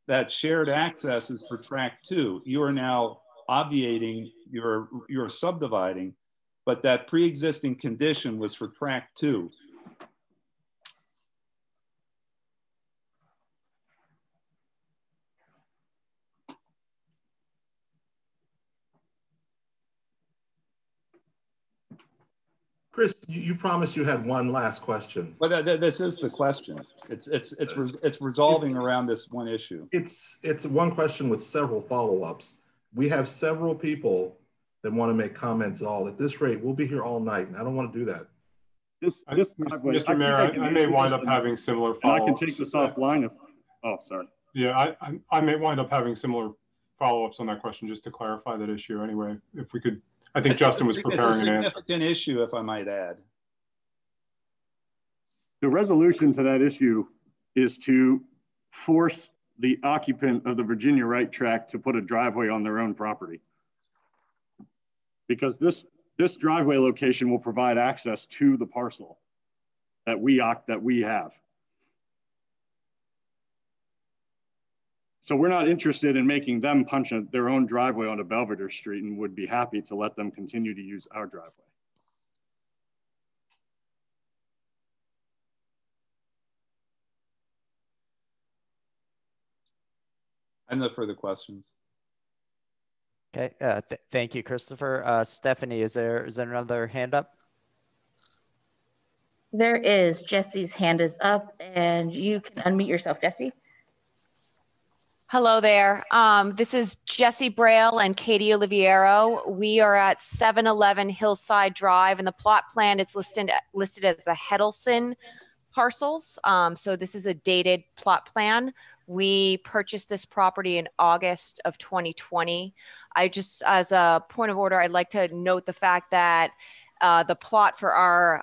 Speaker 12: That shared access is for Tract 2. You are now obviating, you're subdividing, but that pre-existing condition was for Tract 2.
Speaker 1: Chris, you promised you had one last question.
Speaker 12: Well, this is the question. It's resolving around this one issue.
Speaker 1: It's one question with several follow-ups. We have several people that want to make comments at all. At this rate, we'll be here all night, and I don't want to do that.
Speaker 2: Mr. Mayor, I may wind up having similar follow-ups.
Speaker 10: I can take this offline if, oh, sorry.
Speaker 2: Yeah, I may wind up having similar follow-ups on that question, just to clarify that issue anyway. If we could, I think Justin was preparing an answer.
Speaker 12: It's a significant issue, if I might add.
Speaker 10: The resolution to that issue is to force the occupant of the Virginia Right tract to put a driveway on their own property. Because this driveway location will provide access to the parcel that we have. So we're not interested in making them punch their own driveway onto Belvedere Street, and would be happy to let them continue to use our driveway.
Speaker 12: I have no further questions.
Speaker 7: Okay, thank you, Christopher. Stephanie, is there another hand up?
Speaker 11: There is. Jesse's hand is up, and you can unmute yourself, Jesse.
Speaker 13: Hello there. This is Jesse Braille and Katie Oliviero. We are at 711 Hillside Drive, and the plot plan is listed as the Heddleson parcels. So this is a dated plot plan. We purchased this property in August of 2020. I just, as a point of order, I'd like to note the fact that the plot for our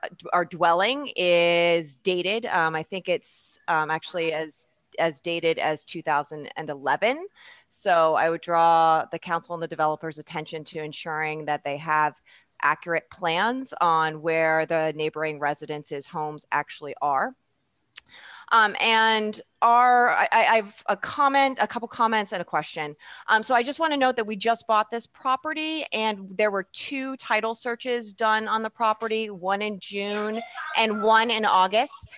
Speaker 13: dwelling is dated. I think it's actually as dated as 2011. So I would draw the council and the developer's attention to ensuring that they have accurate plans on where the neighboring residences' homes actually are. And I've a couple comments and a question. So I just want to note that we just bought this property, and there were 2 title searches done on the property, one in June and one in August,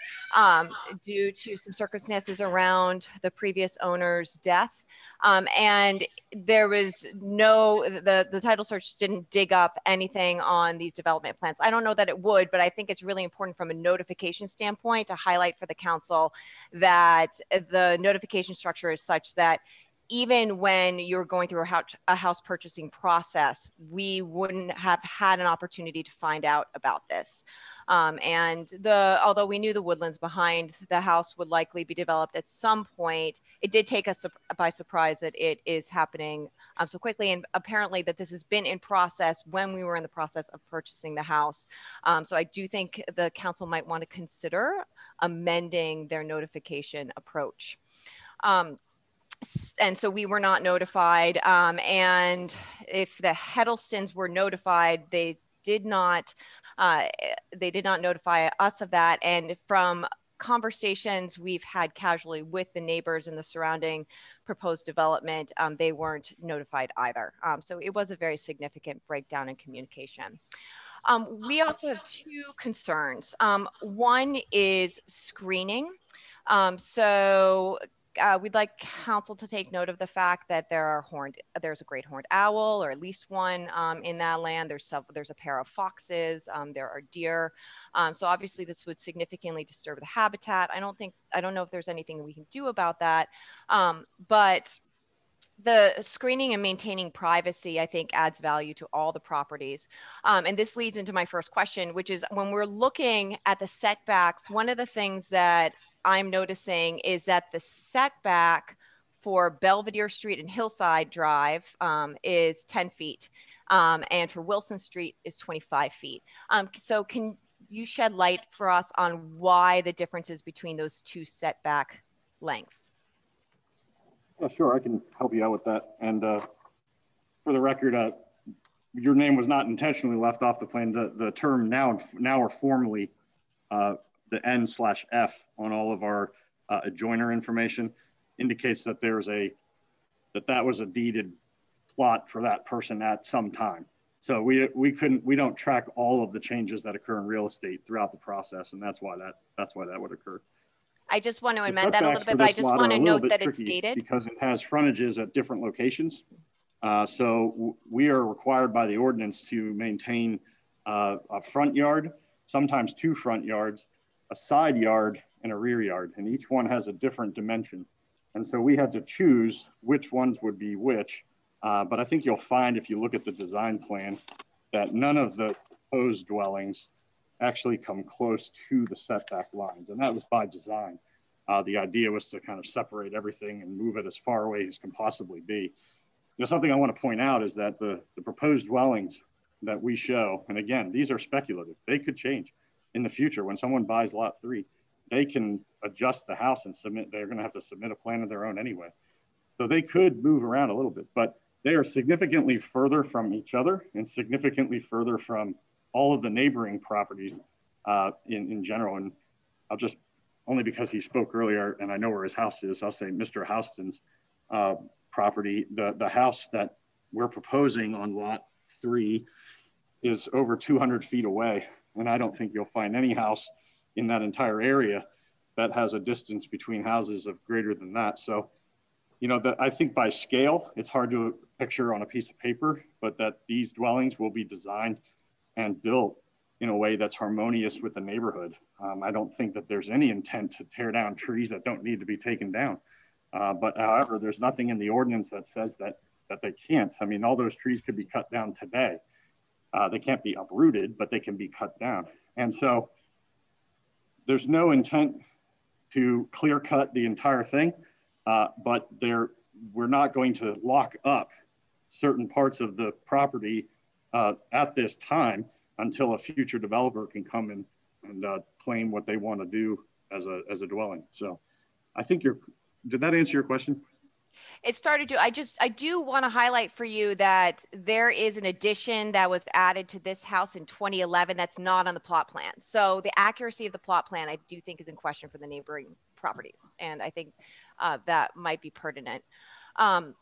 Speaker 13: due to some circumstances around the previous owner's death. And there was the title search didn't dig up anything on these development plans. I don't know that it would, but I think it's really important from a notification standpoint to highlight for the council that the notification structure is such that even when you're going through a house purchasing process, we wouldn't have had an opportunity to find out about this. And although we knew the woodlands behind the house would likely be developed at some point, it did take us by surprise that it is happening so quickly. And apparently that this has been in process when we were in the process of purchasing the house. So I do think the council might want to consider amending their notification approach. And so we were not notified. And if the Heddlestons were notified, they did not notify us of that. And from conversations we've had casually with the neighbors in the surrounding proposed development, they weren't notified either. So it was a very significant breakdown in communication. We also have 2 concerns. One is screening. We'd like council to take note of the fact that there's a great horned owl, or at least one in that land. There's a pair of foxes. There are deer. So obviously this would significantly disturb the habitat. I don't know if there's anything we can do about that. But the screening and maintaining privacy, I think, adds value to all the properties. And this leads into my first question, which is when we're looking at the setbacks, one of the things that I'm noticing is that the setback for Belvedere Street and Hillside Drive is 10 feet. And for Wilson Street is 25 feet. So can you shed light for us on why the differences between those 2 setback lengths?
Speaker 10: Yeah, sure, I can help you out with that. And for the record, your name was not intentionally left off the plan. The term now or formally the N/F on all of our adjoiner information indicates that that was a deeded plot for that person at some time. So we don't track all of the changes that occur in real estate throughout the process, and that's why that would occur.
Speaker 13: I just want to amend that a little bit, but I just want to note that it's dated
Speaker 10: because it has frontages at different locations. So we are required by the ordinance to maintain a front yard, sometimes 2 front yards, a side yard, and a rear yard, and each one has a different dimension. And so we had to choose which ones would be which. But I think you'll find if you look at the design plan that none of the proposed dwellings actually come close to the setback lines. And that was by design. The idea was to kind of separate everything and move it as far away as can possibly be. You know, something I want to point out is that the proposed dwellings that we show, and again, these are speculative, they could change in the future. When someone buys lot 3, they can adjust the house and submit, they're going to have to submit a plan of their own anyway. So they could move around a little bit, but they are significantly further from each other and significantly further from all of the neighboring properties in general. And I'll just, only because he spoke earlier and I know where his house is, I'll say Mr. Houston's property, the house that we're proposing on lot 3 is over 200 feet away. And I don't think you'll find any house in that entire area that has a distance between houses of greater than that. So, you know, I think by scale, it's hard to picture on a piece of paper, but that these dwellings will be designed and built in a way that's harmonious with the neighborhood. I don't think that there's any intent to tear down trees that don't need to be taken down. But however, there's nothing in the ordinance that says that they can't. I mean, all those trees could be cut down today. They can't be uprooted, but they can be cut down. And so there's no intent to clear cut the entire thing, but we're not going to lock up certain parts of the property at this time until a future developer can come in and claim what they want to do as a dwelling. So I think did that answer your question?
Speaker 13: It started to. I do want to highlight for you that there is an addition that was added to this house in 2011 that's not on the plot plan. So the accuracy of the plot plan, I do think, is in question for the neighboring properties. And I think that might be pertinent. The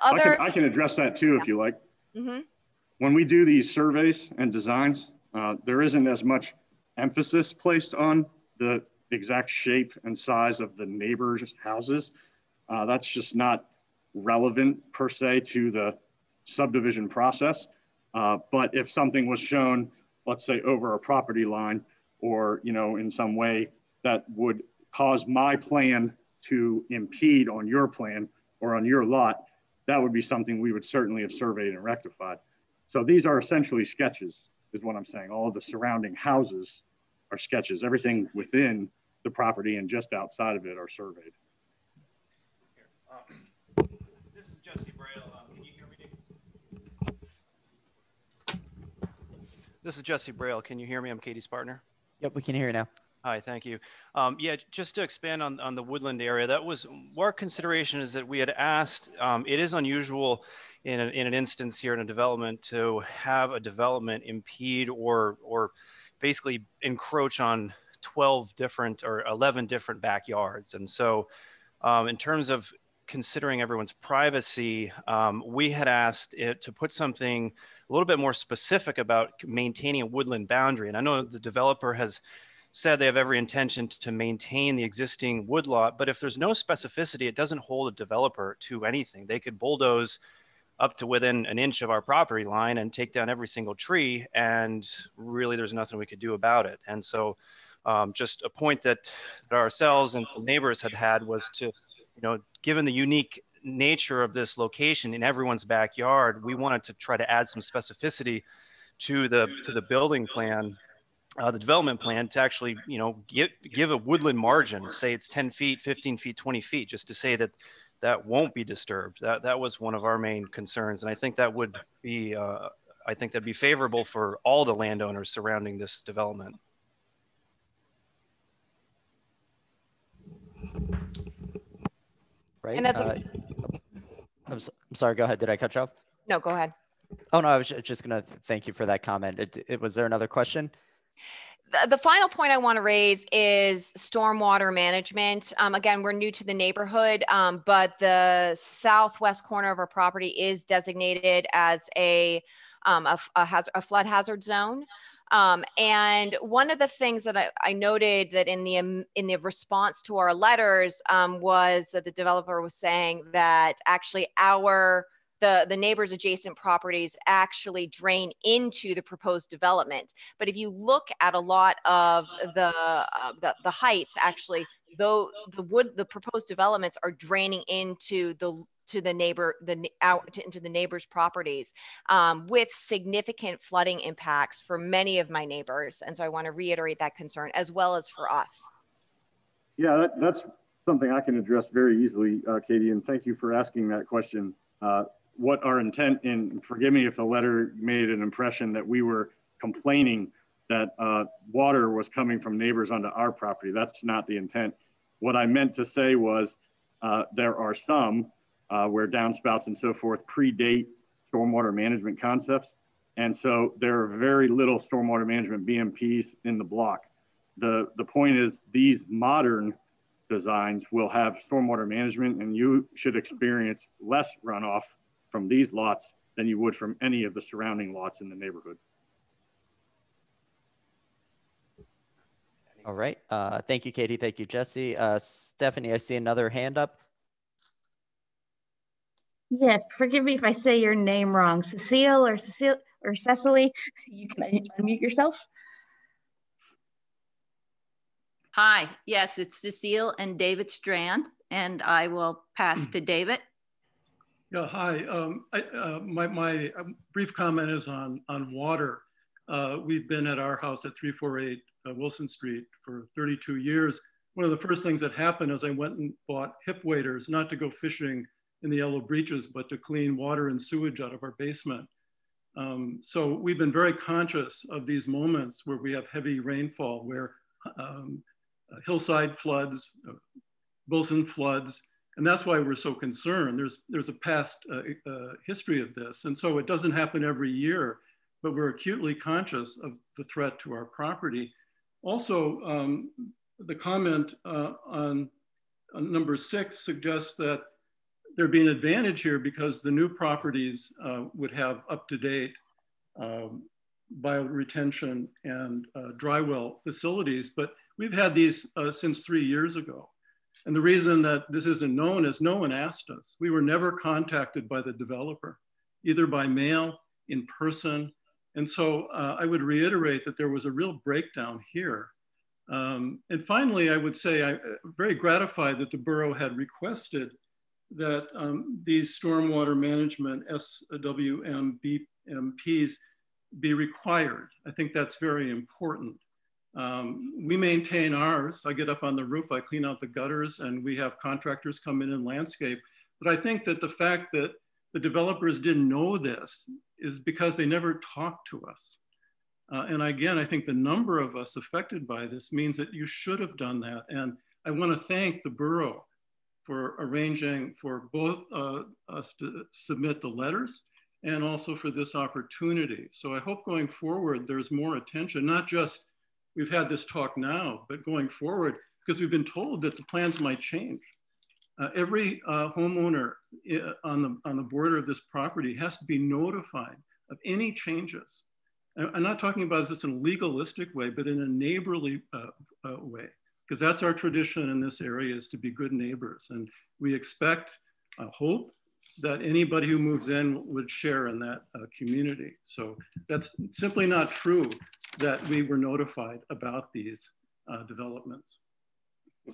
Speaker 13: other...
Speaker 10: I can address that too, if you like.
Speaker 13: Mm-hmm.
Speaker 10: When we do these surveys and designs, there isn't as much emphasis placed on the exact shape and size of the neighbors' houses. That's just not relevant per se to the subdivision process. But if something was shown, let's say over a property line, or in some way that would cause my plan to impede on your plan or on your lot, that would be something we would certainly have surveyed and rectified. So these are essentially sketches, is what I'm saying. All of the surrounding houses are sketches. Everything within the property and just outside of it are surveyed.
Speaker 14: This is Jesse Braille. Can you hear me? This is Jesse Braille. Can you hear me? I'm Katie's partner.
Speaker 7: Yep, we can hear you now.
Speaker 14: Hi, thank you. Yeah, just to expand on the woodland area, that was our consideration, is that we had asked, it is unusual in an instance here in a development to have a development impede or basically encroach on 12 different or 11 different backyards. And so in terms of considering everyone's privacy, we had asked it to put something a little bit more specific about maintaining a woodland boundary. And I know the developer has said they have every intention to maintain the existing woodlot, but if there's no specificity, it doesn't hold a developer to anything. They could bulldoze up to within an inch of our property line and take down every single tree, and really there's nothing we could do about it. And so just a point that ourselves and the neighbors had was to, given the unique nature of this location in everyone's backyard, we wanted to try to add some specificity to the building plan, the development plan, to actually, give a woodland margin, say it's 10 feet, 15 feet, 20 feet, just to say that won't be disturbed. That was one of our main concerns. And I think that would be, that'd be favorable for all the landowners surrounding this development.
Speaker 7: Right.
Speaker 13: And that's
Speaker 7: I'm sorry, go ahead. Did I cut you off?
Speaker 13: No, go ahead.
Speaker 7: Oh, no, I was just going to thank you for that comment. Was there another question?
Speaker 13: The final point I want to raise is stormwater management. Again, we're new to the neighborhood, but the southwest corner of our property is designated as a flood hazard zone. And one of the things that I noted that in the response to our letters was that the developer was saying that actually our the neighbors' adjacent properties actually drain into the proposed development. But if you look at a lot of the heights, actually, though the proposed developments are draining into into the neighbors' properties, with significant flooding impacts for many of my neighbors. And so I want to reiterate that concern, as well as for us.
Speaker 10: Yeah, that's something I can address very easily, Katie, and thank you for asking that question. What our intent, and forgive me if the letter made an impression that we were complaining that water was coming from neighbors onto our property. That's not the intent. What I meant to say was there are some where downspouts and so forth predate stormwater management concepts. And so there are very little stormwater management BMPs in the block. The point is these modern designs will have stormwater management, and you should experience less runoff from these lots than you would from any of the surrounding lots in the neighborhood.
Speaker 7: All right. Thank you, Katie. Thank you, Jesse. Stephanie, I see another hand up.
Speaker 11: Yes, forgive me if I say your name wrong. Cecile or Cecily, you can unmute yourself.
Speaker 15: Hi, yes, it's Cecile and David Strand, and I will pass to David.
Speaker 16: Yeah, hi. My brief comment is on water. We've been at our house at 348 Wilson Street for 32 years. One of the first things that happened is I went and bought hip waders, not to go fishing in the yellow breaches, but to clean water and sewage out of our basement. So we've been very conscious of these moments where we have heavy rainfall, where hillside floods, Wilson floods, and that's why we're so concerned. There's a past history of this, and so it doesn't happen every year, but we're acutely conscious of the threat to our property. Also, the comment on number 6 suggests that there'd be an advantage here because the new properties would have up-to-date bioretention and dry well facilities, but we've had these since 3 years ago. And the reason that this isn't known is no one asked us. We were never contacted by the developer, either by mail, in person. And so I would reiterate that there was a real breakdown here. And finally, I would say I'm very gratified that the borough had requested that these stormwater management SWMBMPs be required. I think that's very important. We maintain ours. I get up on the roof, I clean out the gutters, and we have contractors come in and landscape. But I think that the fact that the developers didn't know this is because they never talked to us. And again, I think the number of us affected by this means that you should have done that. And I want to thank the borough for arranging for both us to submit the letters and also for this opportunity. So I hope going forward, there's more attention, not just we've had this talk now, but going forward, because we've been told that the plans might change. Every homeowner on the border of this property has to be notified of any changes. I'm not talking about this in a legalistic way, but in a neighborly way, because that's our tradition in this area, is to be good neighbors. And we expect, hope that anybody who moves in would share in that community. So that's simply not true that we were notified about these developments.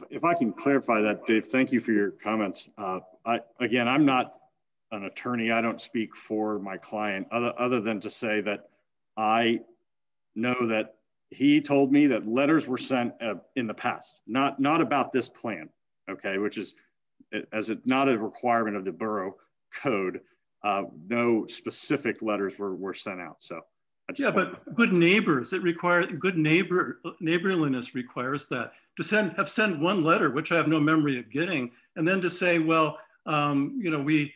Speaker 10: If I can clarify that, Dave, thank you for your comments. Again, I'm not an attorney. I don't speak for my client other than to say that I know that he told me that letters were sent in the past, not about this plan, okay, which is, as it's not a requirement of the borough code, no specific letters were sent out. So
Speaker 16: yeah, but good neighbors, it requires good neighborliness requires that to have sent one letter, which I have no memory of getting, and then to say, well, you know, we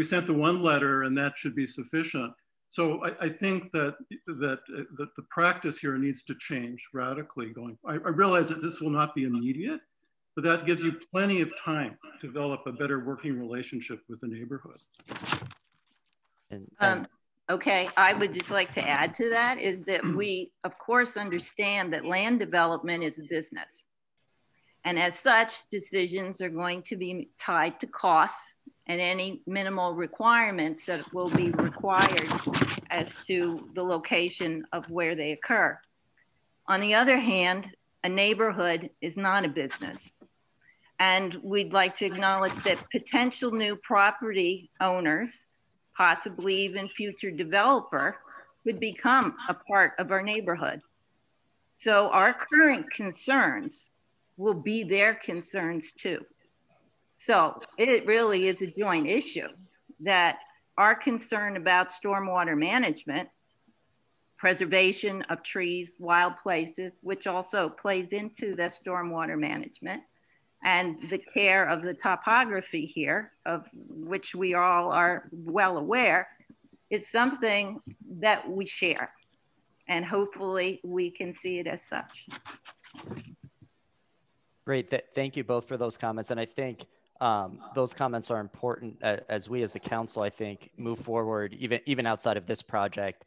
Speaker 16: sent the one letter and that should be sufficient. So I think that the practice here needs to change radically going. I realize that this will not be immediate, but that gives you plenty of time to develop a better working relationship with the neighborhood.
Speaker 15: Okay, I would just like to add to that is that we, of course, understand that land development is a business. And as such, decisions are going to be tied to costs and any minimal requirements that will be required as to the location of where they occur. On the other hand, a neighborhood is not a business. And we'd like to acknowledge that potential new property owners, possibly even future developer, could become a part of our neighborhood. So our current concerns will be their concerns too. So it really is a joint issue that our concern about stormwater management, preservation of trees, wild places, which also plays into the stormwater management, and the care of the topography here, of which we all are well aware, it's something that we share. And hopefully we can see it as such.
Speaker 7: Great, thank you both for those comments. And I think those comments are important as we as a council, I think, move forward, even outside of this project,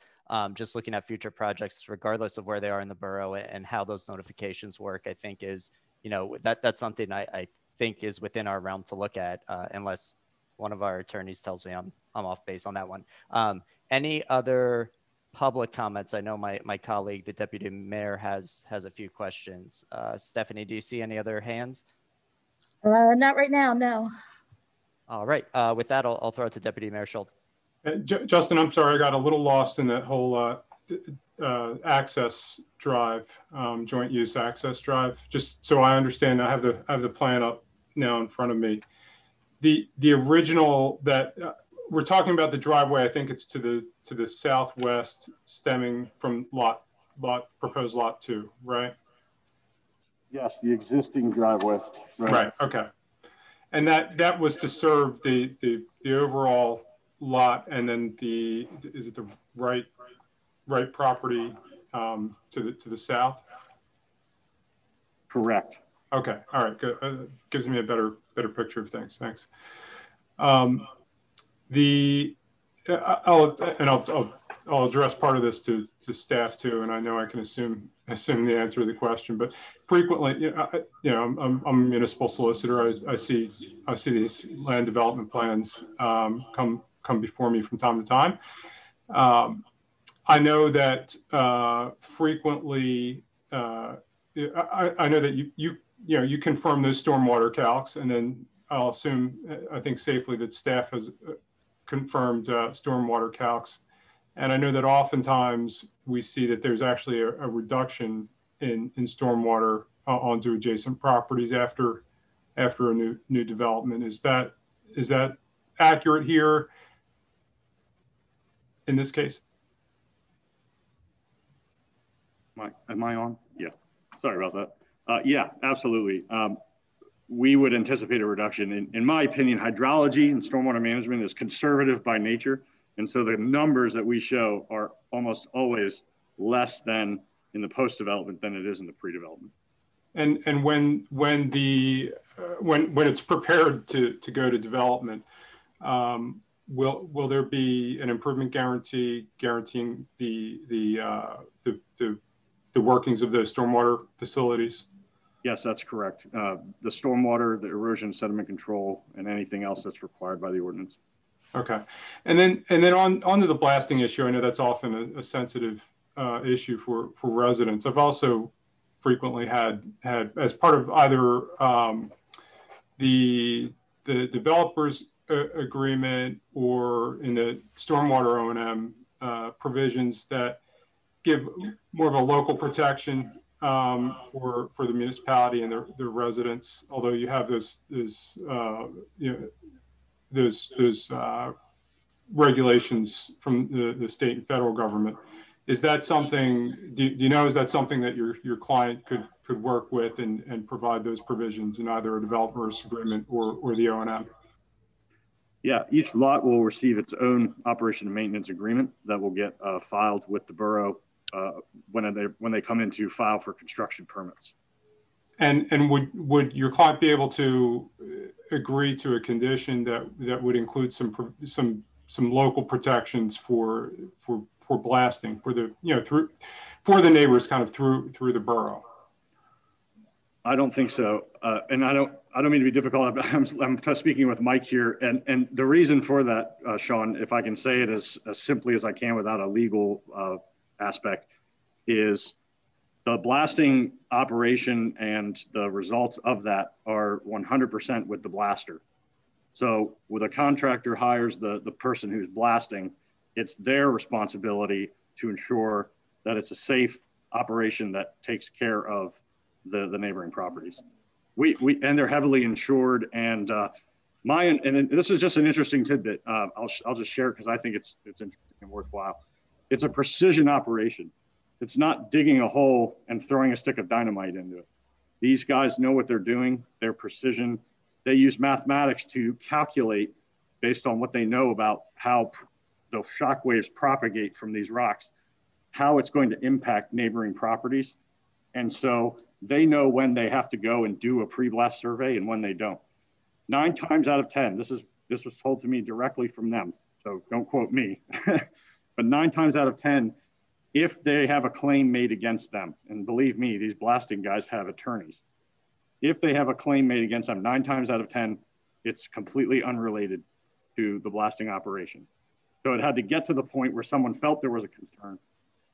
Speaker 7: just looking at future projects, regardless of where they are in the borough and how those notifications work, I think is, that's something I think is within our realm to look at, unless one of our attorneys tells me I'm off base on that one. Any other public comments? I know my colleague, the deputy mayor, has a few questions. Stephanie, do you see any other hands?
Speaker 11: Not right now, no.
Speaker 7: All right, with that, I'll throw it to Deputy Mayor Schultz.
Speaker 2: Justin, I'm sorry, I got a little lost in that whole access drive, joint use access drive. Just so I understand, I have the plan up now in front of me. The original that we're talking about, the driveway, I think it's to the southwest, stemming from proposed lot 2, right?
Speaker 10: Yes, the existing driveway.
Speaker 2: Right. Okay. And that was to serve the overall lot, and then is it the right property to the south?
Speaker 10: Correct.
Speaker 2: Okay. All right. Good. Gives me a better picture of things. Thanks. I'll address part of this to staff too, and I know I can assume the answer to the question. But frequently, I'm a municipal solicitor. I see these land development plans come before me from time to time. I know that frequently, I know that you confirm those stormwater calcs, and then I'll assume, I think safely, that staff has confirmed stormwater calcs. And I know that oftentimes we see that there's actually a reduction in stormwater onto adjacent properties after a new development. Is that accurate here in this case?
Speaker 10: Am I on? Yeah. Sorry about that. Yeah, absolutely. We would anticipate a reduction. In my opinion, hydrology and stormwater management is conservative by nature. And so the numbers that we show are almost always less than in the post-development than it is in the pre-development.
Speaker 2: And when it's prepared to go to development, will there be an improvement guarantee guaranteeing the workings of those stormwater facilities?
Speaker 10: Yes, that's correct. The stormwater, the erosion, sediment control, and anything else that's required by the ordinance.
Speaker 2: Okay, and then on to the blasting issue. I know that's often a sensitive issue for residents. I've also frequently had as part of either the developers agreement or in the stormwater O&M provisions that give more of a local protection for the municipality and the residents. Although you have those regulations from the state and federal government. Is that something? Do you know? Is that something that your client could work with and provide those provisions in either a developer's agreement or the O&M?
Speaker 10: Yeah, each lot will receive its own operation and maintenance agreement that will get filed with the borough when they come in to file for construction permits.
Speaker 2: And would your client be able to agree to a condition that would include some local protections for blasting for the for the neighbors kind of through the borough?
Speaker 10: I don't think so. And I don't mean to be difficult. I'm speaking with Mike here. And the reason for that, Sean, if I can say it as simply as I can without a legal aspect, is the blasting operation and the results of that are 100% with the blaster. So when a contractor hires the person who's blasting, it's their responsibility to ensure that it's a safe operation that takes care of the neighboring properties. And they're heavily insured. And and this is just an interesting tidbit. I'll just share it because I think it's interesting and worthwhile. It's a precision operation. It's not digging a hole and throwing a stick of dynamite into it. These guys know what they're doing. They're precision. They use mathematics to calculate based on what they know about how the shock waves propagate from these rocks, how it's going to impact neighboring properties. And so they know when they have to go and do a pre-blast survey and when they don't. 9 times out of 10, this was told to me directly from them, so don't quote me, but 9 times out of 10, if they have a claim made against them, and believe me, these blasting guys have attorneys. If they have a claim made against them, 9 times out of 10, it's completely unrelated to the blasting operation. So it had to get to the point where someone felt there was a concern.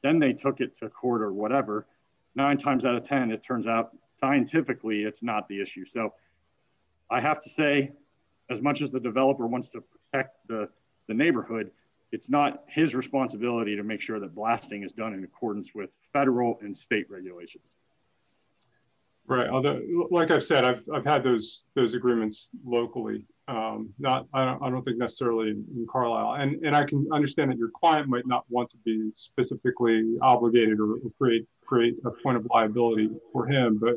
Speaker 10: Then they took it to court or whatever. 9 times out of 10, it turns out scientifically it's not the issue. So I have to say, as much as the developer wants to protect the neighborhood, it's not his responsibility to make sure that blasting is done in accordance with federal and state regulations.
Speaker 2: Right. Although, like I've said, I've had those agreements locally. I don't think necessarily in Carlisle, and I can understand that your client might not want to be specifically obligated or create a point of liability for him, but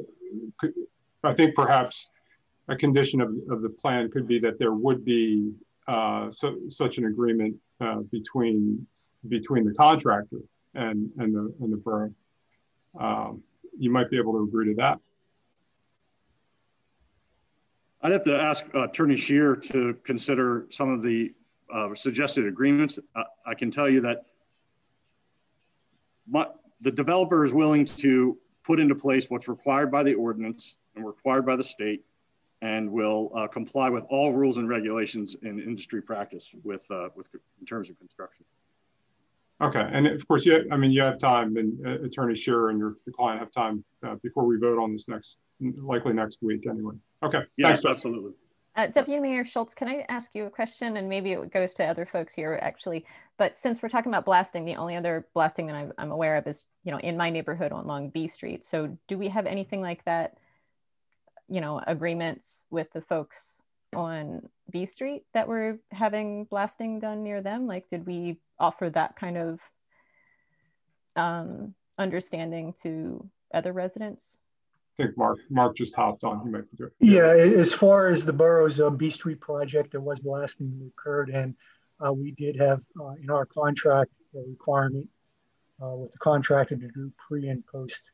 Speaker 2: I think perhaps a condition of the plan could be that there would be such an agreement between the contractor and the borough. You might be able to agree to that.
Speaker 10: I'd have to ask Attorney Scheer to consider some of the suggested agreements. I can tell you that the developer is willing to put into place what's required by the ordinance and required by the state, and will comply with all rules and regulations in industry practice in terms of construction. Okay, and of course, you have time, and Attorney Scheer and your client have time before we vote on this likely next week anyway. Okay, yes, thanks, absolutely.
Speaker 5: Deputy Mayor Schultz, can I ask you a question? And maybe it goes to other folks here actually, but since we're talking about blasting, the only other blasting that I'm aware of is, in my neighborhood along B Street. So do we have anything like that, agreements with the folks on B Street that were having blasting done near them? Like, did we offer that kind of understanding to other residents?
Speaker 2: I think Mark just hopped on. He might do it.
Speaker 17: Yeah, as far as the borough's B Street project, there was blasting that occurred, and we did have in our contract a requirement with the contractor to do pre and post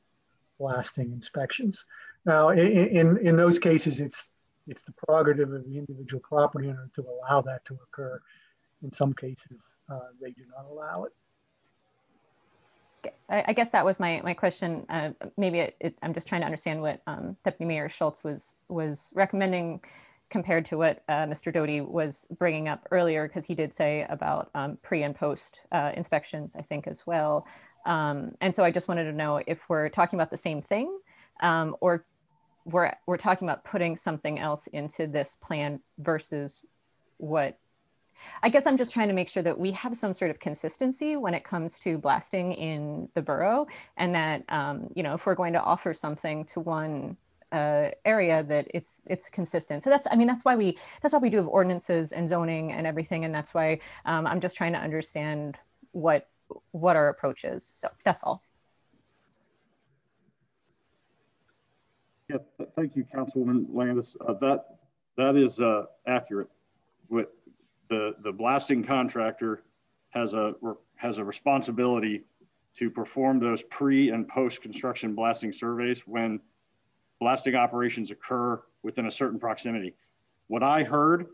Speaker 17: blasting inspections. Now, in those cases, it's the prerogative of the individual property owner to allow that to occur. In some cases, they do not allow it.
Speaker 5: I guess that was my question. Maybe I'm just trying to understand what Deputy Mayor Schultz was recommending compared to what Mr. Doty was bringing up earlier, because he did say about pre and post inspections, I think, as well. And so I just wanted to know if we're talking about the same thing, or we're talking about putting something else into this plan versus what. I guess I'm just trying to make sure that we have some sort of consistency when it comes to blasting in the borough, and that if we're going to offer something to one area, that it's consistent. So that's why we do have ordinances and zoning and everything, and that's why I'm just trying to understand what our approach is. So that's all.
Speaker 10: Yeah, thank you, Councilwoman Landis. That is accurate. With the blasting contractor has a responsibility to perform those pre and post construction blasting surveys when blasting operations occur within a certain proximity. What I heard,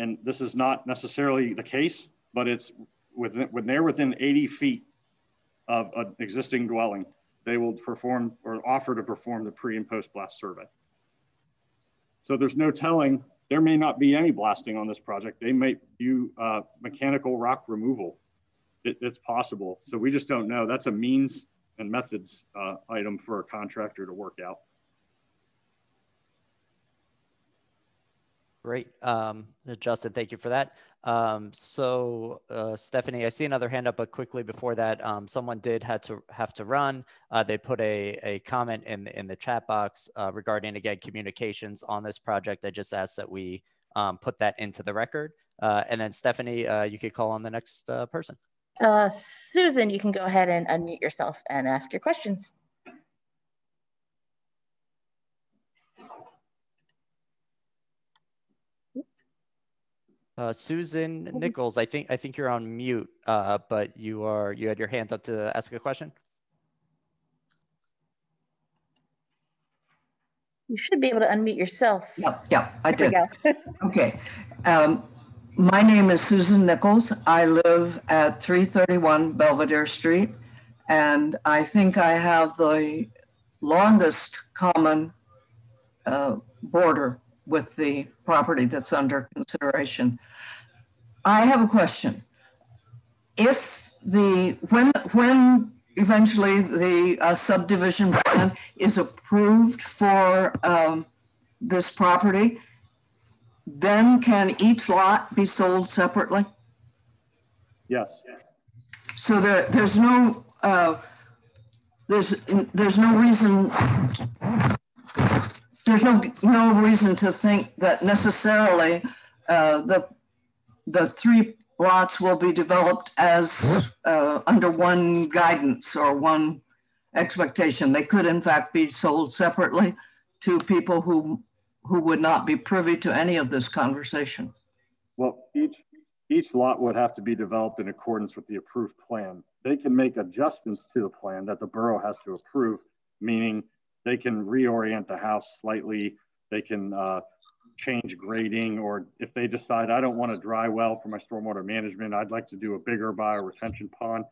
Speaker 10: and this is not necessarily the case, but it's when they're within 80 feet of an existing dwelling, they will perform or offer to perform the pre and post blast survey. So there's no telling, there may not be any blasting on this project. They may do mechanical rock removal. It's possible. So we just don't know. That's a means and methods item for a contractor to work out.
Speaker 7: Great. Justin, thank you for that. Stephanie, I see another hand up, but quickly before that, someone did have to run. They put a comment in the chat box regarding, again, communications on this project. I just asked that we put that into the record. And then Stephanie, you could call on the next person.
Speaker 11: Susan, you can go ahead and unmute yourself and ask your questions.
Speaker 7: Susan Nichols, I think you're on mute, but you had your hand up to ask a question.
Speaker 11: You should be able to unmute yourself.
Speaker 18: Yeah, I did. Okay. My name is Susan Nichols. I live at 331 Belvedere Street, and I think I have the longest common border with the property that's under consideration. I have a question. If when eventually the subdivision plan is approved for this property, then can each lot be sold separately?
Speaker 10: Yes.
Speaker 18: So there's no reason. There's no reason to think that necessarily the three lots will be developed as under one guidance or one expectation. They could in fact be sold separately to people who would not be privy to any of this conversation.
Speaker 10: Well, each lot would have to be developed in accordance with the approved plan. They can make adjustments to the plan that the borough has to approve, meaning they can reorient the house slightly. They can change grading, or if they decide, I don't want a dry well for my stormwater management, I'd like to do a bigger bioretention pond,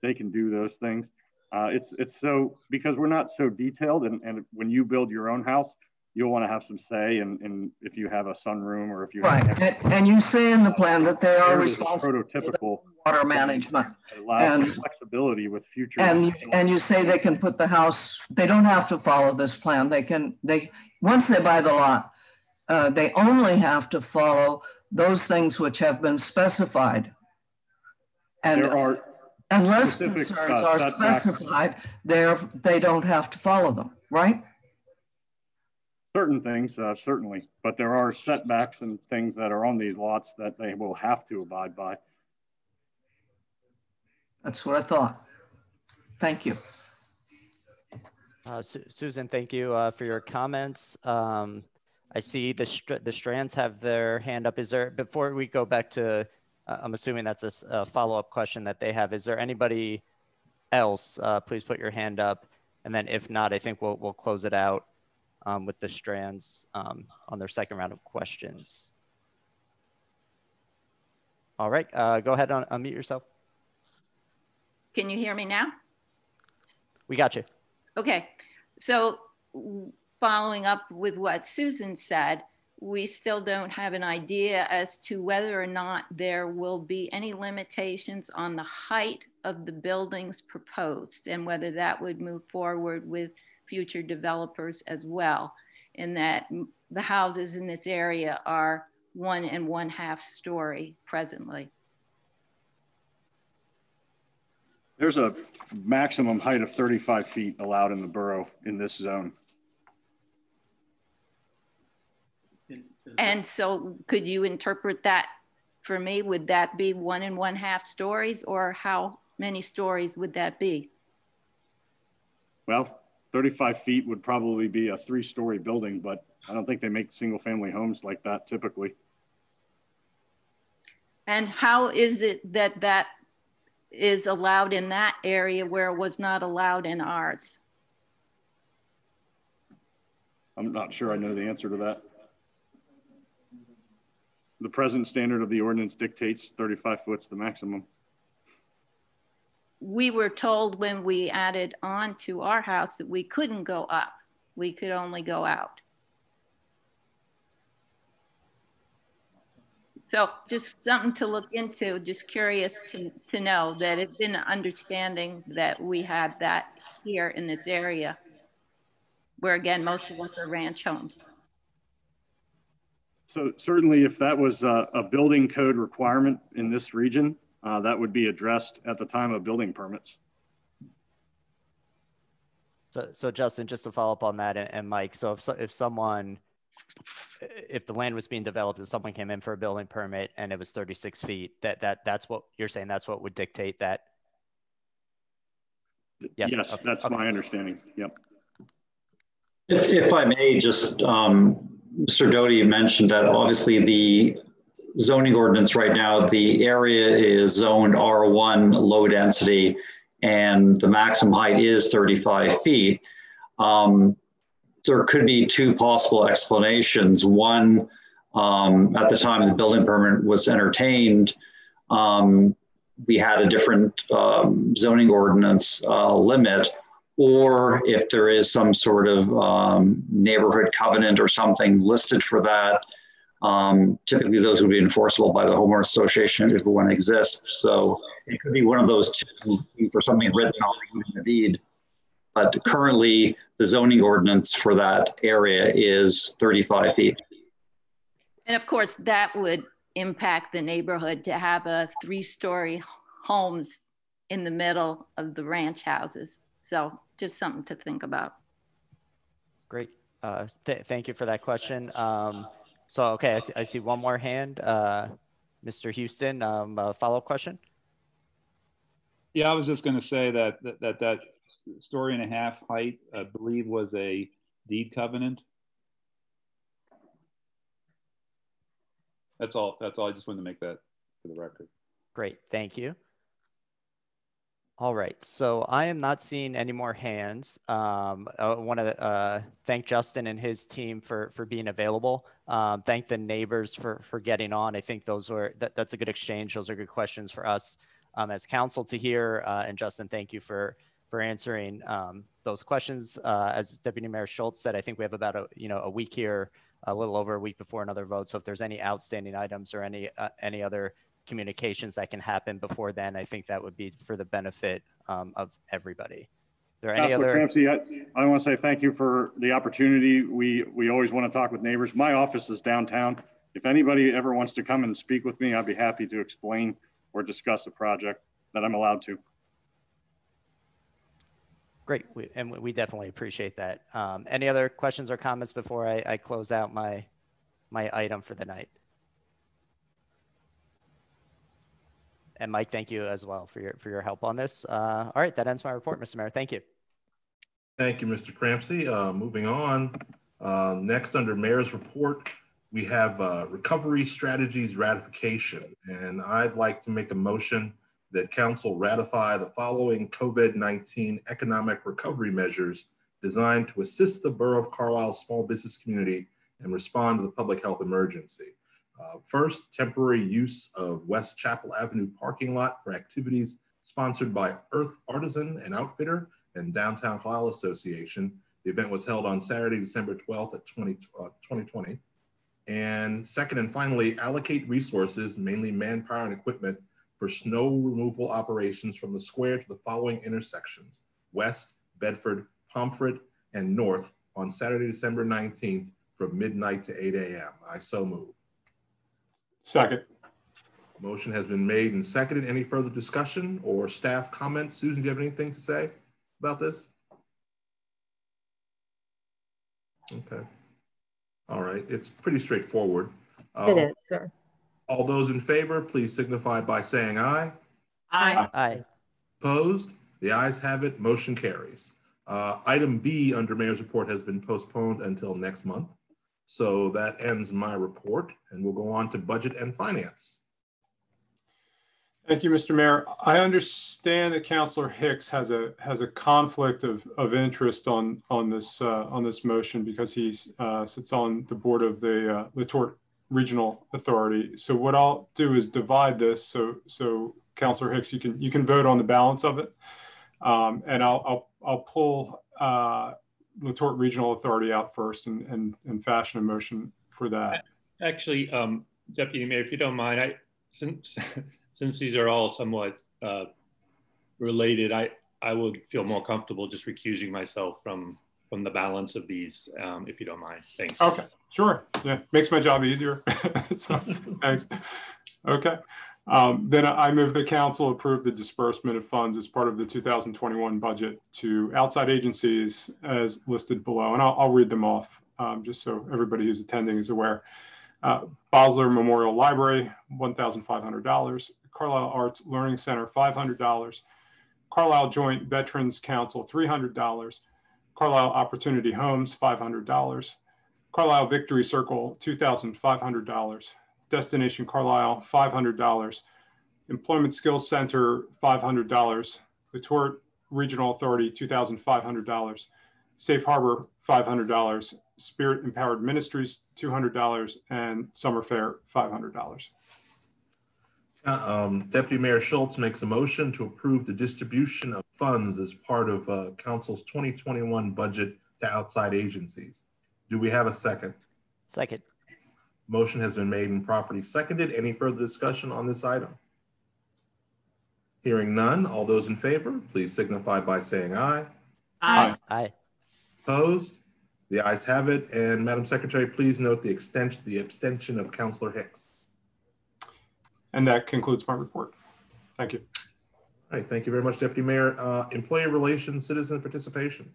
Speaker 10: they can do those things. It's so, because we're not so detailed, and when you build your own house, you'll want to have some say in if you have a sunroom or if you have
Speaker 18: and you say in the plan that they are responsible
Speaker 10: prototypical
Speaker 18: for water management
Speaker 10: and flexibility with future,
Speaker 18: and you say they can put the house, they don't have to follow this plan, they once they buy the lot, they only have to follow those things which have been specified, and
Speaker 10: there are
Speaker 18: unless concerns are specified, they don't have to follow them, right?
Speaker 10: Certain things, certainly, but there are setbacks and things that are on these lots that they will have to abide by.
Speaker 18: That's what I thought. Thank you.
Speaker 7: Susan, thank you for your comments. I see the Strands have their hand up. Is there, before we go back to, I'm assuming that's a follow-up question that they have. Is there anybody else? Please put your hand up. And then if not, I think we'll close it out with the Strands on their second round of questions. All right, go ahead and unmute yourself.
Speaker 15: Can you hear me now?
Speaker 7: We got you.
Speaker 15: Okay, so following up with what Susan said, we still don't have an idea as to whether or not there will be any limitations on the height of the buildings proposed and whether that would move forward with future developers as well, in that the houses in this area are 1 1/2 story presently.
Speaker 10: There's a maximum height of 35 feet allowed in the borough in this zone.
Speaker 15: And so could you interpret that for me? Would that be 1 1/2 stories, or how many stories would that be?
Speaker 10: Well, 35 feet would probably be a 3-story building, but I don't think they make single family homes like that typically.
Speaker 15: And how is it that that is allowed in that area where it was not allowed in ours?
Speaker 10: I'm not sure I know the answer to that. The present standard of the ordinance dictates 35 foot's the maximum.
Speaker 15: we were told when we added on to our house that we couldn't go up. We could only go out. So just something to look into, just curious to know that it's been an understanding that we had that here in this area, where again, most of us are ranch homes.
Speaker 10: So certainly if that was a building code requirement in this region, that would be addressed at the time of building permits.
Speaker 7: So Justin, just to follow up on that, and Mike, so if the land was being developed and someone came in for a building permit and it was 36 feet, that's what you're saying, that's what would dictate that?
Speaker 10: Yes, okay. That's okay. My understanding. Yep.
Speaker 9: If I may, just Mr. Doty mentioned that obviously the zoning ordinance right now, the area is zoned R1 low density and the maximum height is 35 feet. There could be two possible explanations. One, at the time the building permit was entertained, we had a different zoning ordinance limit, or if there is some sort of neighborhood covenant or something listed for that, typically those would be enforceable by the homeowner association if one exists. So it could be one of those two for something written already in the deed. But currently, the zoning ordinance for that area is 35 feet.
Speaker 15: And of course, that would impact the neighborhood to have a 3-story homes in the middle of the ranch houses. So just something to think about.
Speaker 7: Great. Thank you for that question. So, okay, I see one more hand. Mr. Houston, a follow-up question?
Speaker 12: Yeah, I was just going to say that story and a half height, I believe, was a deed covenant. That's all. I just wanted to make that for the record.
Speaker 7: Great, thank you. All right, so I am not seeing any more hands. I want to thank Justin and his team for being available. Thank the neighbors for getting on. I think that's a good exchange. Those are good questions for us as council to hear. And Justin, thank you for answering those questions. As Deputy Mayor Schultz said, I think we have about a week here, a little over a week before another vote. So if there's any outstanding items or any other communications that can happen before then, I think that would be for the benefit of everybody. There any
Speaker 10: Councilor
Speaker 7: other?
Speaker 10: Crampsey, I want to say thank you for the opportunity. We always want to talk with neighbors. My office is downtown. If anybody ever wants to come and speak with me, I'd be happy to explain or discuss a project that I'm allowed to.
Speaker 7: Great, we definitely appreciate that. Any other questions or comments before I close out my item for the night? And Mike, thank you as well for your help on this. All right, that ends my report, Mr. Mayor. Thank you.
Speaker 1: Thank you, Mr. Crampsey. Moving on, next under Mayor's report, we have recovery strategies ratification. And I'd like to make a motion that council ratify the following COVID-19 economic recovery measures designed to assist the Borough of Carlisle's small business community and respond to the public health emergency. First, temporary use of West Chapel Avenue parking lot for activities sponsored by Earth Artisan and Outfitter and Downtown Carlisle Association. The event was held on Saturday, December 12th at 2020. And second and finally, allocate resources, mainly manpower and equipment, for snow removal operations from the square to the following intersections: West, Bedford, Pomfret, and North on Saturday, December 19th from midnight to 8 a.m. I so move.
Speaker 2: Second.
Speaker 1: Motion has been made and seconded. Any further discussion or staff comments? Susan, do you have anything to say about this? Okay. All right. It's pretty straightforward.
Speaker 5: It is, sir.
Speaker 1: All those in favor, please signify by saying aye.
Speaker 6: Aye.
Speaker 7: Aye.
Speaker 1: Opposed? The ayes have it. Motion carries. Item B under Mayor's report has been postponed until next month. So that ends my report, and we'll go on to budget and finance.
Speaker 2: Thank you, Mr. Mayor. I understand that Councilor Hicks has a conflict of interest on this motion because he sits on the board of the Tort Regional Authority. So what I'll do is divide this so Councilor Hicks, you can vote on the balance of it. And I'll pull LaTorte Regional Authority out first and fashion a motion for that.
Speaker 3: Actually, Deputy Mayor, if you don't mind, since these are all somewhat related, I would feel more comfortable just recusing myself from the balance of these, if you don't mind. Thanks.
Speaker 2: Okay, sure. Yeah, makes my job easier. So, thanks. Okay. Then I move the council approve the disbursement of funds as part of the 2021 budget to outside agencies as listed below. And I'll read them off just so everybody who's attending is aware. Bosler Memorial Library, $1,500. Carlisle Arts Learning Center, $500. Carlisle Joint Veterans Council, $300. Carlisle Opportunity Homes, $500. Carlisle Victory Circle, $2,500. Destination Carlisle, $500. Employment Skills Center, $500. LaTorte Regional Authority, $2,500. Safe Harbor, $500. Spirit Empowered Ministries, $200. And Summer Fair, $500.
Speaker 1: Deputy Mayor Schultz makes a motion to approve the distribution of funds as part of Council's 2021 budget to outside agencies. Do we have a second?
Speaker 7: Second.
Speaker 1: Motion has been made and properly seconded. Any further discussion on this item? Hearing none, all those in favor, please signify by saying aye.
Speaker 7: Aye. Aye.
Speaker 1: Opposed? The ayes have it. And Madam Secretary, please note the abstention of Councilor Hicks.
Speaker 2: And that concludes my report. Thank you.
Speaker 1: All right, thank you very much, Deputy Mayor. Employee Relations, Citizen Participation.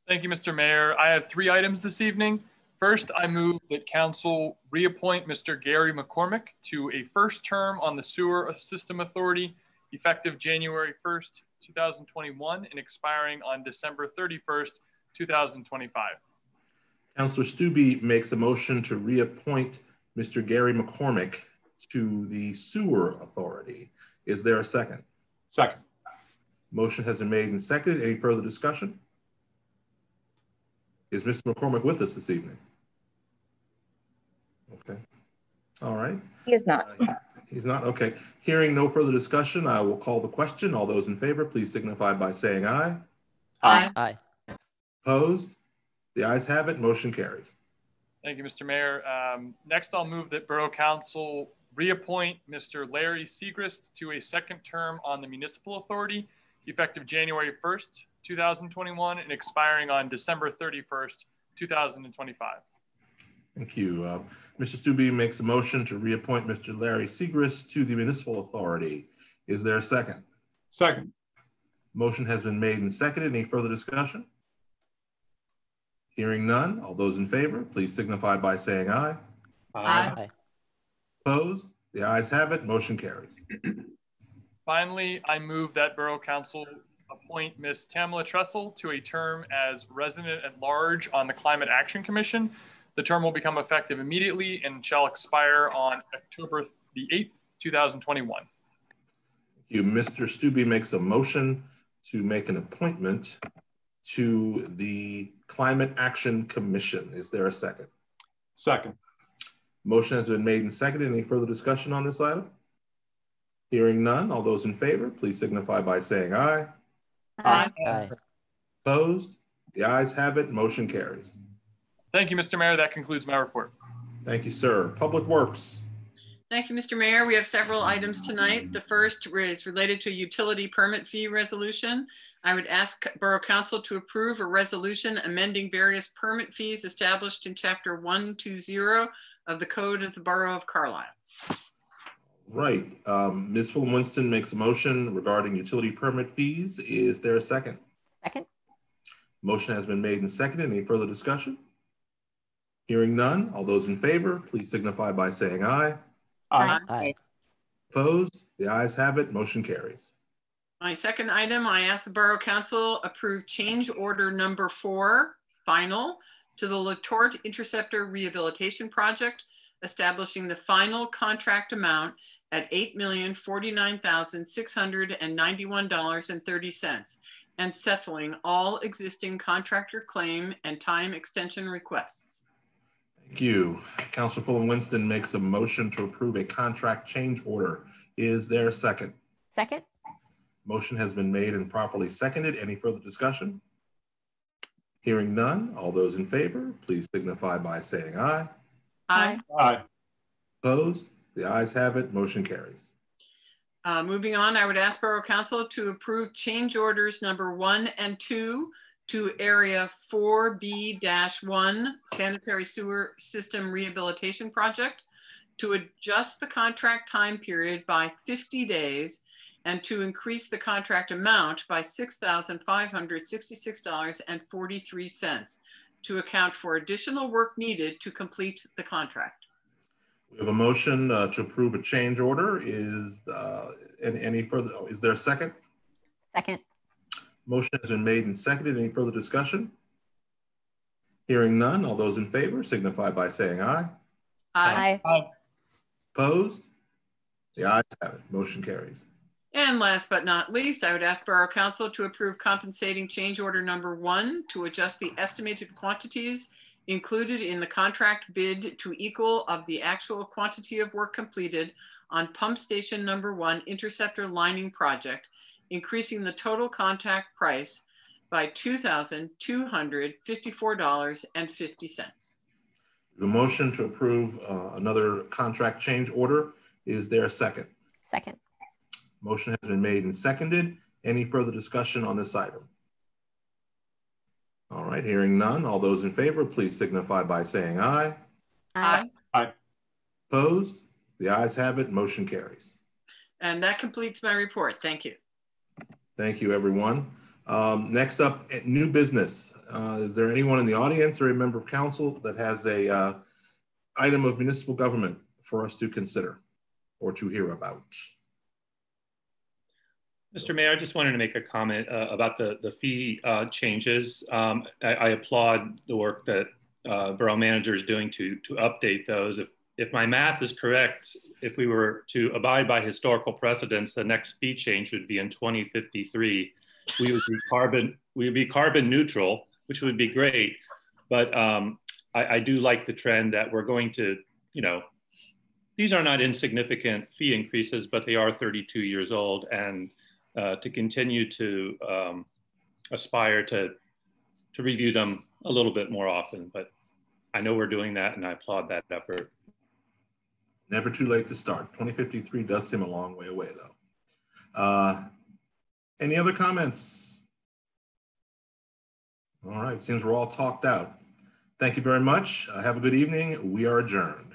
Speaker 4: Thank you, Mr. Mayor. I have 3 items this evening. First, I move that Council reappoint Mr. Gary McCormick to a first term on the Sewer System Authority, effective January 1st, 2021, and expiring on December 31st, 2025.
Speaker 1: Councilor Stube makes a motion to reappoint Mr. Gary McCormick to the Sewer Authority. Is there a second?
Speaker 2: Second.
Speaker 1: Motion has been made and seconded. Any further discussion? Is Mr. McCormick with us this evening? Okay. All right.
Speaker 11: He is not.
Speaker 1: He's not? Okay. Hearing no further discussion, I will call the question. All those in favor, please signify by saying aye.
Speaker 11: Aye.
Speaker 7: Aye.
Speaker 1: Opposed? The ayes have it. Motion carries.
Speaker 4: Thank you, Mr. Mayor. Next, I'll move that Borough Council reappoint Mr. Larry Segrist to a second term on the Municipal Authority, effective January 1st, 2021, and expiring on December 31st, 2025.
Speaker 1: Thank you. Mr. Stube makes a motion to reappoint Mr. Larry Segrist to the Municipal Authority. Is there a second?
Speaker 2: Second.
Speaker 1: Motion has been made and seconded. Any further discussion? Hearing none, all those in favor, please signify by saying aye.
Speaker 11: Aye.
Speaker 7: Aye.
Speaker 1: Opposed? The ayes have it. Motion carries.
Speaker 4: Finally, I move that Borough Council appoint Ms. Tamala Tressel to a term as resident at large on the Climate Action Commission. The term will become effective immediately and shall expire on October the 8th, 2021.
Speaker 1: Thank you. Mr. Stube makes a motion to make an appointment to the Climate Action Commission. Is there a second?
Speaker 2: Second.
Speaker 1: Motion has been made and seconded. Any further discussion on this item? Hearing none, all those in favor, please signify by saying aye.
Speaker 11: Aye.
Speaker 7: Aye.
Speaker 1: Opposed? The ayes have it. Motion carries.
Speaker 4: Thank you, Mr. Mayor. That concludes my report.
Speaker 1: Thank you, sir. Public Works.
Speaker 6: Thank you, Mr. Mayor. We have several items tonight. The first is related to utility permit fee resolution. I would ask Borough Council to approve a resolution amending various permit fees established in Chapter 120 of the Code of the Borough of Carlisle.
Speaker 1: Right. Ms. Fulham-Winston makes a motion regarding utility permit fees. Is there a second?
Speaker 5: Second.
Speaker 1: Motion has been made and seconded. Any further discussion? Hearing none, all those in favor, please signify by saying aye.
Speaker 2: Aye.
Speaker 7: Aye.
Speaker 1: Opposed? The ayes have it. Motion carries.
Speaker 6: My second item, I ask the Borough Council approve change order number 4, final, to the LaTorte Interceptor Rehabilitation Project, establishing the final contract amount at $8,049,691.30 and settling all existing contractor claim and time extension requests.
Speaker 1: Thank you. Councilor Fulham-Winston makes a motion to approve a contract change order Is there a second?
Speaker 5: Second.
Speaker 1: Motion has been made and properly seconded. Any further discussion? Hearing none, all those in favor, please signify by saying aye.
Speaker 6: Aye.
Speaker 2: Aye.
Speaker 1: Opposed? The ayes have it, motion carries.
Speaker 6: Moving on, I would ask Borough Council to approve change orders number 1 and 2 to area 4B-1 sanitary sewer system rehabilitation project to adjust the contract time period by 50 days and to increase the contract amount by $6,566.43 to account for additional work needed to complete the contract.
Speaker 1: We have a motion to approve a change order. Is any further? Oh, is there a second?
Speaker 5: Second.
Speaker 1: Motion has been made and seconded. Any further discussion? Hearing none, all those in favor signify by saying aye.
Speaker 6: Aye.
Speaker 2: Aye.
Speaker 1: Opposed? The ayes have it. Motion carries.
Speaker 6: And last but not least, I would ask Borough Council to approve compensating change order number 1 to adjust the estimated quantities included in the contract bid to equal of the actual quantity of work completed on pump station number 1 interceptor lining project, increasing the total contract price by $2,254.50.
Speaker 1: The motion to approve another contract change order. Is there a second?
Speaker 5: Second.
Speaker 1: Motion has been made and seconded. Any further discussion on this item? All right, hearing none. All those in favor, please signify by saying aye.
Speaker 6: Aye.
Speaker 2: Aye.
Speaker 1: Opposed? The ayes have it. Motion carries.
Speaker 6: And that completes my report. Thank you.
Speaker 1: Thank you, everyone. Next up, new business. Is there anyone in the audience or a member of council that has a item of municipal government for us to consider or to hear about?
Speaker 3: Mr. Mayor, I just wanted to make a comment about the fee changes. I applaud the work that Borough Manager is doing to update those. If my math is correct, if we were to abide by historical precedents, the next fee change would be in 2053. We would be carbon neutral, which would be great. But I do like the trend that we're going to, these are not insignificant fee increases, but they are 32 years old, and to continue to aspire to review them a little bit more often. But I know we're doing that, and I applaud that effort.
Speaker 1: Never too late to start. 2053 does seem a long way away, though. Any other comments? All right, seems we're all talked out. Thank you very much. Have a good evening. We are adjourned.